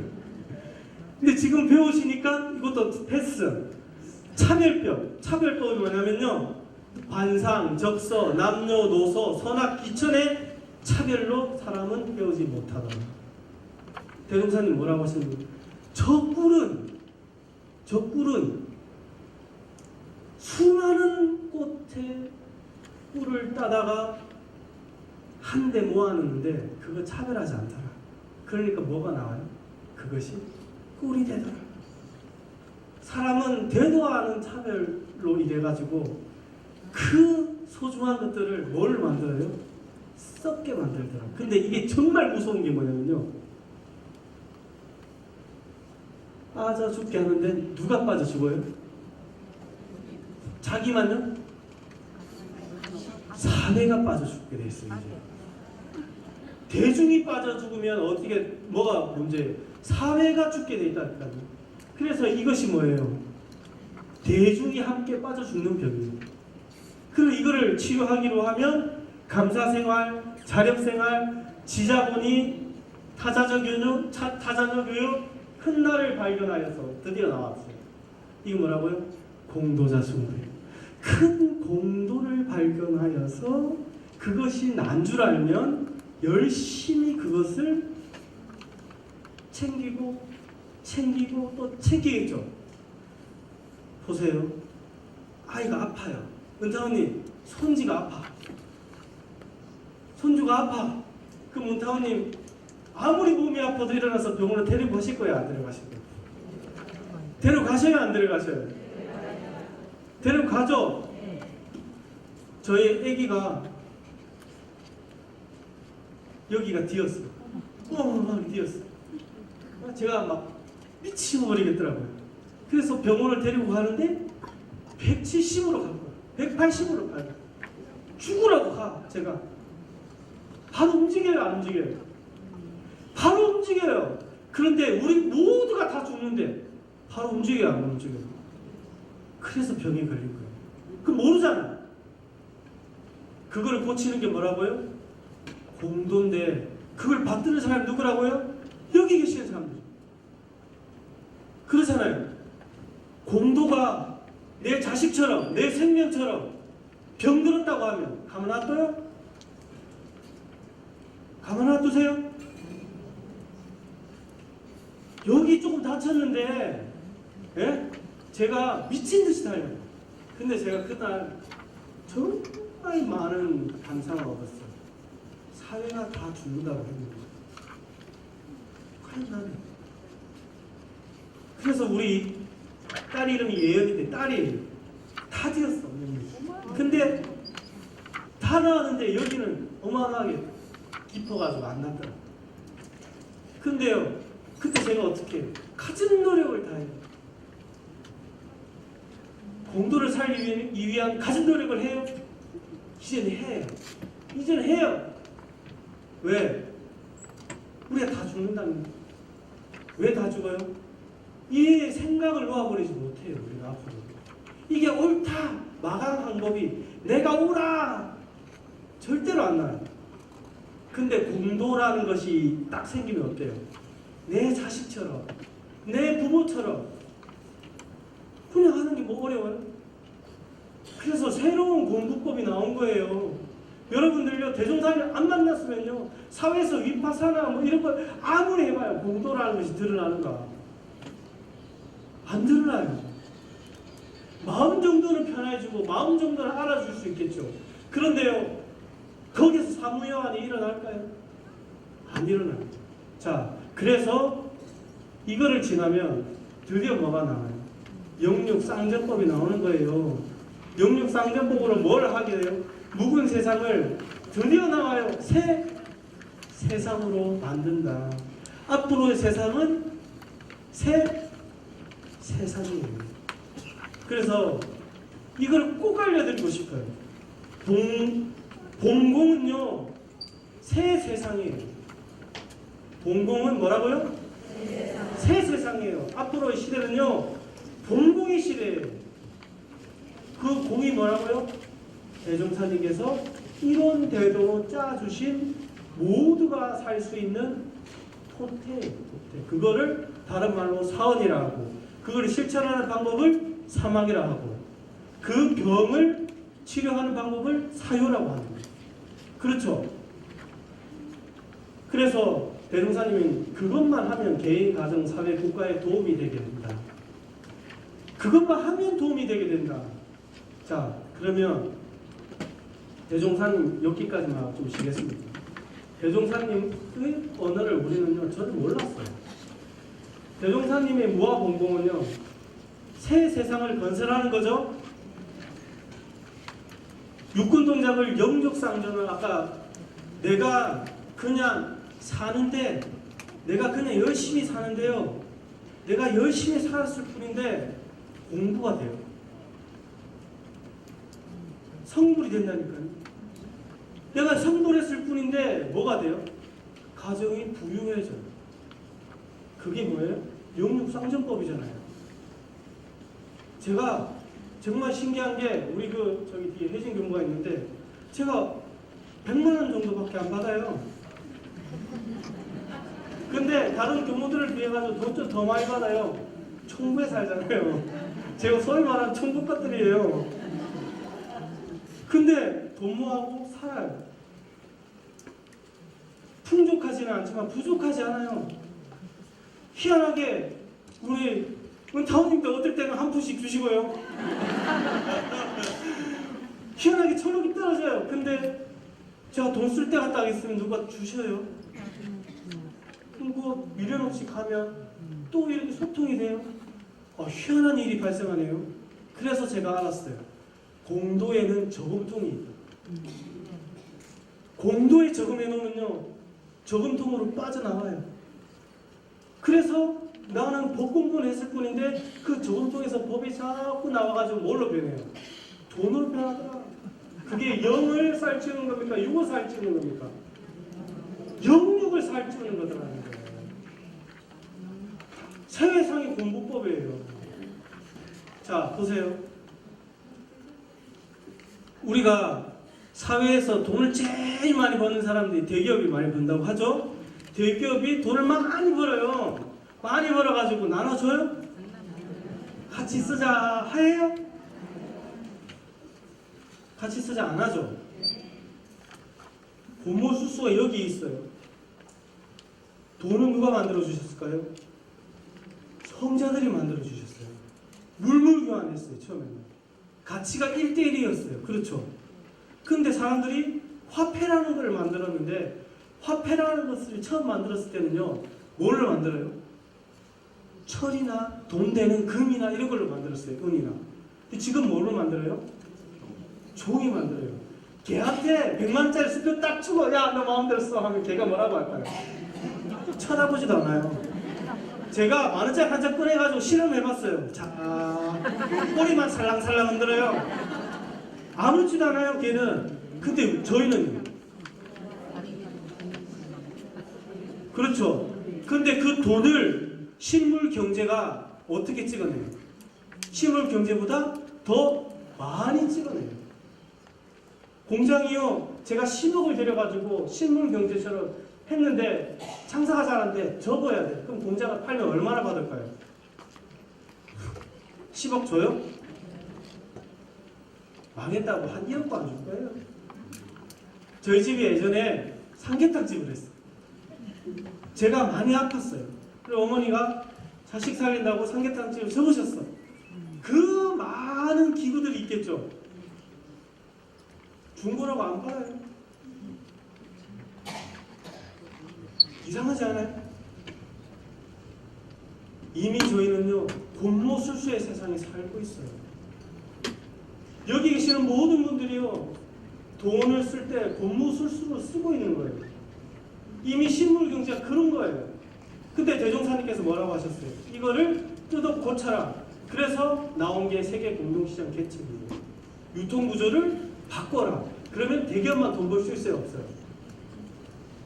B: 근데 지금 배우시니까 이것도 패스. 차별병. 차별법이 뭐냐면요, 관상, 적서, 남녀노소, 선악, 기천의 차별로 사람은 배우지 못하다. 대종사님 뭐라고 하셨는지, 저 꿀은 수많은 꽃에 꿀을 따다가 한 대 모아놓는데 그거 차별하지 않더라. 그러니까 뭐가 나와요? 그것이 꿀이 되더라. 사람은 되도 않은 차별로 이래가지고 그 소중한 것들을 뭘 만들어요? 썩게 만들더라. 근데 이게 정말 무서운 게 뭐냐면요, 빠져 죽게 하는데 누가 빠져 죽어요? 자기만요? 사회가 빠져 죽게 돼 있어요. 이제. 대중이 빠져 죽으면 어떻게 뭐가 문제예요? 사회가 죽게 돼 있다니까요. 그래서 이것이 뭐예요? 대중이 함께 빠져 죽는 병이에요. 그리고 이거를 치료하기로 하면 감사생활, 자력생활, 지자본이 타자적 교육 훗날을 발견하여서 드디어 나왔어요. 이거 뭐라고요? 공도자 숭배. 큰 공도를 발견하여서 그것이 난 줄 알면 열심히 그것을 챙기고 또 챙기겠죠. 보세요. 아이가 아파요. 문타원님 손지가 아파. 손주가 아파. 그 문타원님 아무리 몸이 아파도 일어나서 병원에 데리고 가실 거예요? 안 데려가실 거예요? 데려가셔요? 안 데려가셔요? 데려가죠? 저희 아기가 여기가 뒤었어. 막 뒤었어. 제가 막 미치버리겠더라고요. 그래서 병원을 데리고 가는데 170으로 갈 거야. 180으로 갈 거야. 죽으라고 가. 제가 바로 움직여요? 안 움직여요? 바로 움직여요. 그런데 우리 모두가 다 죽는데 바로 움직여요? 안 움직여요? 그래서 병이 걸린 거예요. 그 모르잖아. 그거를 고치는 게 뭐라고요? 공도인데 그걸 받드는 사람이 누구라고요? 여기 계시는 사람들. 그렇잖아요. 공도가 내 자식처럼 내 생명처럼 병들었다고 하면 가만 놔둬요? 가만 놔두세요? 여기 조금 다쳤는데 예? 제가 미친 듯이 달려요. 근데 제가 그날 정말 많은 감상을 얻었어요. 사회가 다 죽는다고 했는데 과연 나는 그래서 우리 딸 이름이 예연인데 딸이 다 지었어. 근데 다 나왔는데 여기는 어마어마하게 깊어가지고 안 났더라. 근데요 그때 제가 어떻게 해요? 가진 노력을 다해요. 공도를 살리기 위한 가진 노력을 해요? 이제는 해요. 이제는 해요. 왜? 우리가 다 죽는다는 거예요. 왜 다 죽어요? 이 생각을 놓아버리지 못해요. 우리가 앞으로. 이게 옳다. 마감 방법이 내가 옳아. 절대로 안 나요. 근데 공도라는 것이 딱 생기면 어때요? 내 자식처럼 내 부모처럼 그냥 하는 게 뭐 어려워요? 그래서 새로운 공부법이 나온 거예요. 여러분들요 대종사를 안 만났으면요 사회에서 위파사나 뭐 이런 거 아무리 해봐요 공도라는 것이 드러나는가? 안 드러나요. 마음 정도는 편해지고 마음 정도는 알아줄 수 있겠죠. 그런데요 거기서 사무효안이 일어날까요? 안 일어나요. 자 그래서 이거를 지나면 드디어 뭐가 나와요? 영육쌍전법이 나오는 거예요. 영육쌍전법으로 뭘 하게 돼요? 묵은 세상을 드디어 나와요. 새 세상으로 만든다. 앞으로의 세상은 새 세상이에요. 그래서 이걸 꼭 알려드리고 싶어요. 본공은요 새 세상이에요. 본공은 뭐라고요? 새 세상이에요. 앞으로의 시대는요 본공의 시대예요. 그 공이 뭐라고요? 대종사님께서 이론대도로 짜주신 모두가 살 수 있는 토태예요. 토태. 그거를 다른 말로 사언이라 하고 그걸 실천하는 방법을 사막이라 하고 그 병을 치료하는 방법을 사요라고 하는 거예요. 그렇죠? 그래서 대종사님은 그것만 하면 개인, 가정, 사회, 국가에 도움이 되게 된다. 그것만 하면 도움이 되게 된다. 자, 그러면 대종사님 여기까지만 좀 쉬겠습니다. 대종사님의 언어를 우리는요, 저는 몰랐어요. 대종사님의 무아봉공은요, 새 세상을 건설하는 거죠. 육군 동작을 영육상전을 아까 내가 그냥 사는데, 내가 그냥 열심히 사는데요, 내가 열심히 살았을 뿐인데 공부가 돼요. 성불이 된다니까요. 내가 성불했을 뿐인데 뭐가 돼요? 가정이 부유해져요. 그게 뭐예요? 영육상전법이잖아요. 제가 정말 신기한 게 우리 저기 뒤에 혜진 교무가 있는데 제가 100만 원 정도밖에 안 받아요. 근데 다른 교무들을 비해 가지고 돈 좀 더 많이 받아요. 천국에 살잖아요. 제가 소위 말하는 천국 것들이에요. 근데 돈 모아고 살아요. 풍족하지는 않지만 부족하지 않아요. 희한하게 우리 은타원님도 어떨 때는 한 푼씩 주시고요. 희한하게 천억이 떨어져요. 근데 제가 돈 쓸 때 갔다 가겠으면 누가 주셔요. 그리고 미련 없이 가면 또 이렇게 소통이 돼요. 희한한 일이 발생하네요. 그래서 제가 알았어요. 공도에는 저금통이 있다. 공도에 저금해 놓으면요, 저금통으로 빠져나와요. 그래서 나는 법 공부를 했을 뿐인데 그 저금통에서 법이 자꾸 나와가지고 뭘로 변해요? 돈으로 변하더라. 그게 영을 살찌우는 겁니까? 육을 살찌우는 겁니까? 영육을 살찌우는 거더라는 거예요. 세상의 공부법이에요. 자, 보세요. 우리가 사회에서 돈을 제일 많이 버는 사람들이 대기업이 많이 번다고 하죠? 대기업이 돈을 많이 벌어요. 많이 벌어가지고 나눠줘요? 같이 쓰자 해요? 같이 쓰자 안 하죠? 고모수수가 여기 있어요. 돈은 누가 만들어주셨을까요? 성자들이 만들어주셨어요. 물물교환했어요. 처음에는 가치가 1대1이었어요. 그렇죠? 근데 사람들이 화폐라는 걸 만들었는데 화폐라는 것을 처음 만들었을 때는요, 뭘로 만들어요? 철이나 돈 되는 금이나 이런 걸로 만들었어요. 은이나. 근데 지금 뭘로 만들어요? 종이 만들어요. 걔한테 100만짜리 수표 딱 주고 야, 너 마음대로 써 하면 걔가 뭐라고 할까요? 쳐다보지도 않아요. 제가 만원짜리 한 장 꺼내가지고 실험해봤어요. 자, 꼬리만 살랑살랑 흔들어요. 아무렇지도 않아요, 걔는. 근데 저희는 그렇죠. 근데 그 돈을 실물 경제가 어떻게 찍어내요? 실물 경제보다 더 많이 찍어내요. 공장이요, 제가 10억을 들여가지고 실물 경제처럼 했는데 장사가 잘하는데 접어야 돼. 그럼 공장을 팔면 얼마나 받을까요? 10억 줘요? 망했다고 한 1억도 안 줄 거예요. 저희 집이 예전에 삼계탕집을 했어요. 제가 많이 아팠어요. 그리고 어머니가 자식 살린다고 삼계탕집을 접으셨어. 그 많은 기구들이 있겠죠. 중고라고 안 팔아요. 이상하지 않아요? 이미 저희는요, 곤모술수의 세상에 살고 있어요. 여기 계시는 모든 분들이요, 돈을 쓸 때 곤모술수로 쓰고 있는 거예요. 이미 실물경제가 그런 거예요. 근데 대종사님께서 뭐라고 하셨어요? 이거를 뜯어 고쳐라. 그래서 나온 게 세계 공동시장 개척이에요. 유통구조를 바꿔라. 그러면 대기업만 돈 벌 수 있어요? 없어요?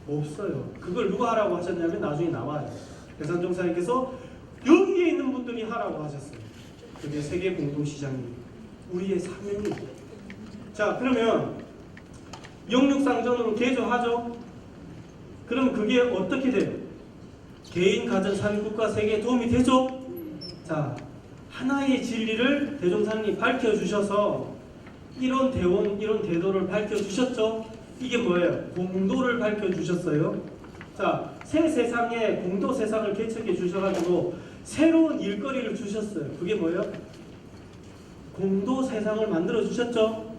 B: 없어요. 그걸 누가 하라고 하셨냐면 나중에 나와요. 대산종사님께서 여기에 있는 분들이 하라고 하셨어요. 그게 세계 공동시장이에요. 우리의 사명이에요. 자, 그러면 영육상전으로 개조하죠. 그럼 그게 어떻게 돼요? 개인, 가정, 산국가, 세계에 도움이 되죠? 자, 하나의 진리를 대종사님이 밝혀주셔서 이런 대원, 이런 대도를 밝혀주셨죠? 이게 뭐예요? 공도를 밝혀주셨어요. 자, 새 세상에 공도 세상을 개척해 주셔가지고 새로운 일거리를 주셨어요. 그게 뭐예요? 공도 세상을 만들어 주셨죠?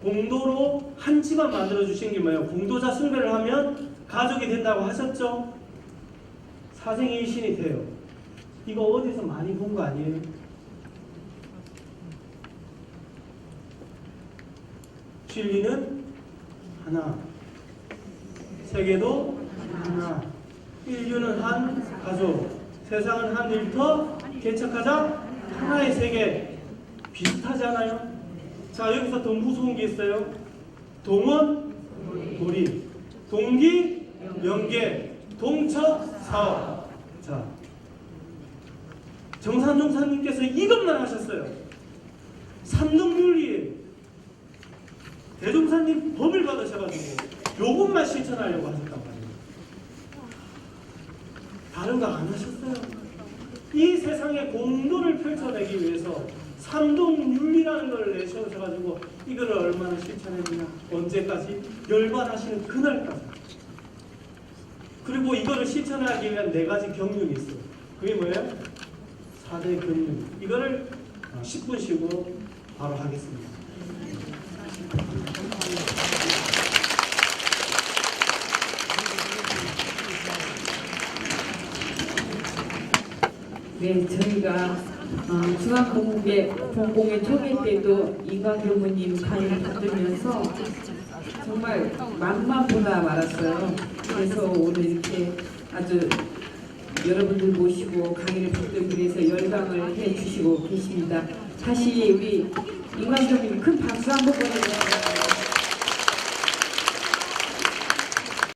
B: 공도로 한 집안 만들어 주신 게 뭐예요? 공도자 숭배를 하면 가족이 된다고 하셨죠? 사생일신이 돼요. 이거 어디서 많이 본 거 아니에요? 진리는 하나, 세계도 하나, 인류는 한 가족, 세상은 한 일터 개척하자 하나의 세계. 비슷하지 않아요? 자, 여기서 더 무서운 게 있어요. 동원 도리, 동기, 연계, 동처, 사업. 자, 정산종사님께서 이것만 하셨어요. 삼동윤리 대종사님 법을 받으셔가지고 요것만 실천하려고 하셨단 말이에요. 다른 거 안 하셨어요. 이 세상에 공도를 펼쳐내기 위해서 삼동윤리라는 걸 내세우셔가지고 이거를 얼마나 실천했느냐, 언제까지? 열반하시는 그날까지. 그리고 이거를 실천하기 위한 4가지 경륜이 있어요. 그게 뭐예요? 4대 경륜. 이거를 10분 쉬고 바로 하겠습니다.
A: 네, 저희가 중앙공공의 총회 때도 이광교무님 강의를 받으면서 정말 맛만 보다 말았어요. 그래서 오늘 이렇게 아주 여러분들 모시고 강의를 받고 그래서 열강을 해주시고 계십니다. 다시 우리 이광교무님 큰 박수 한번 보내주세요.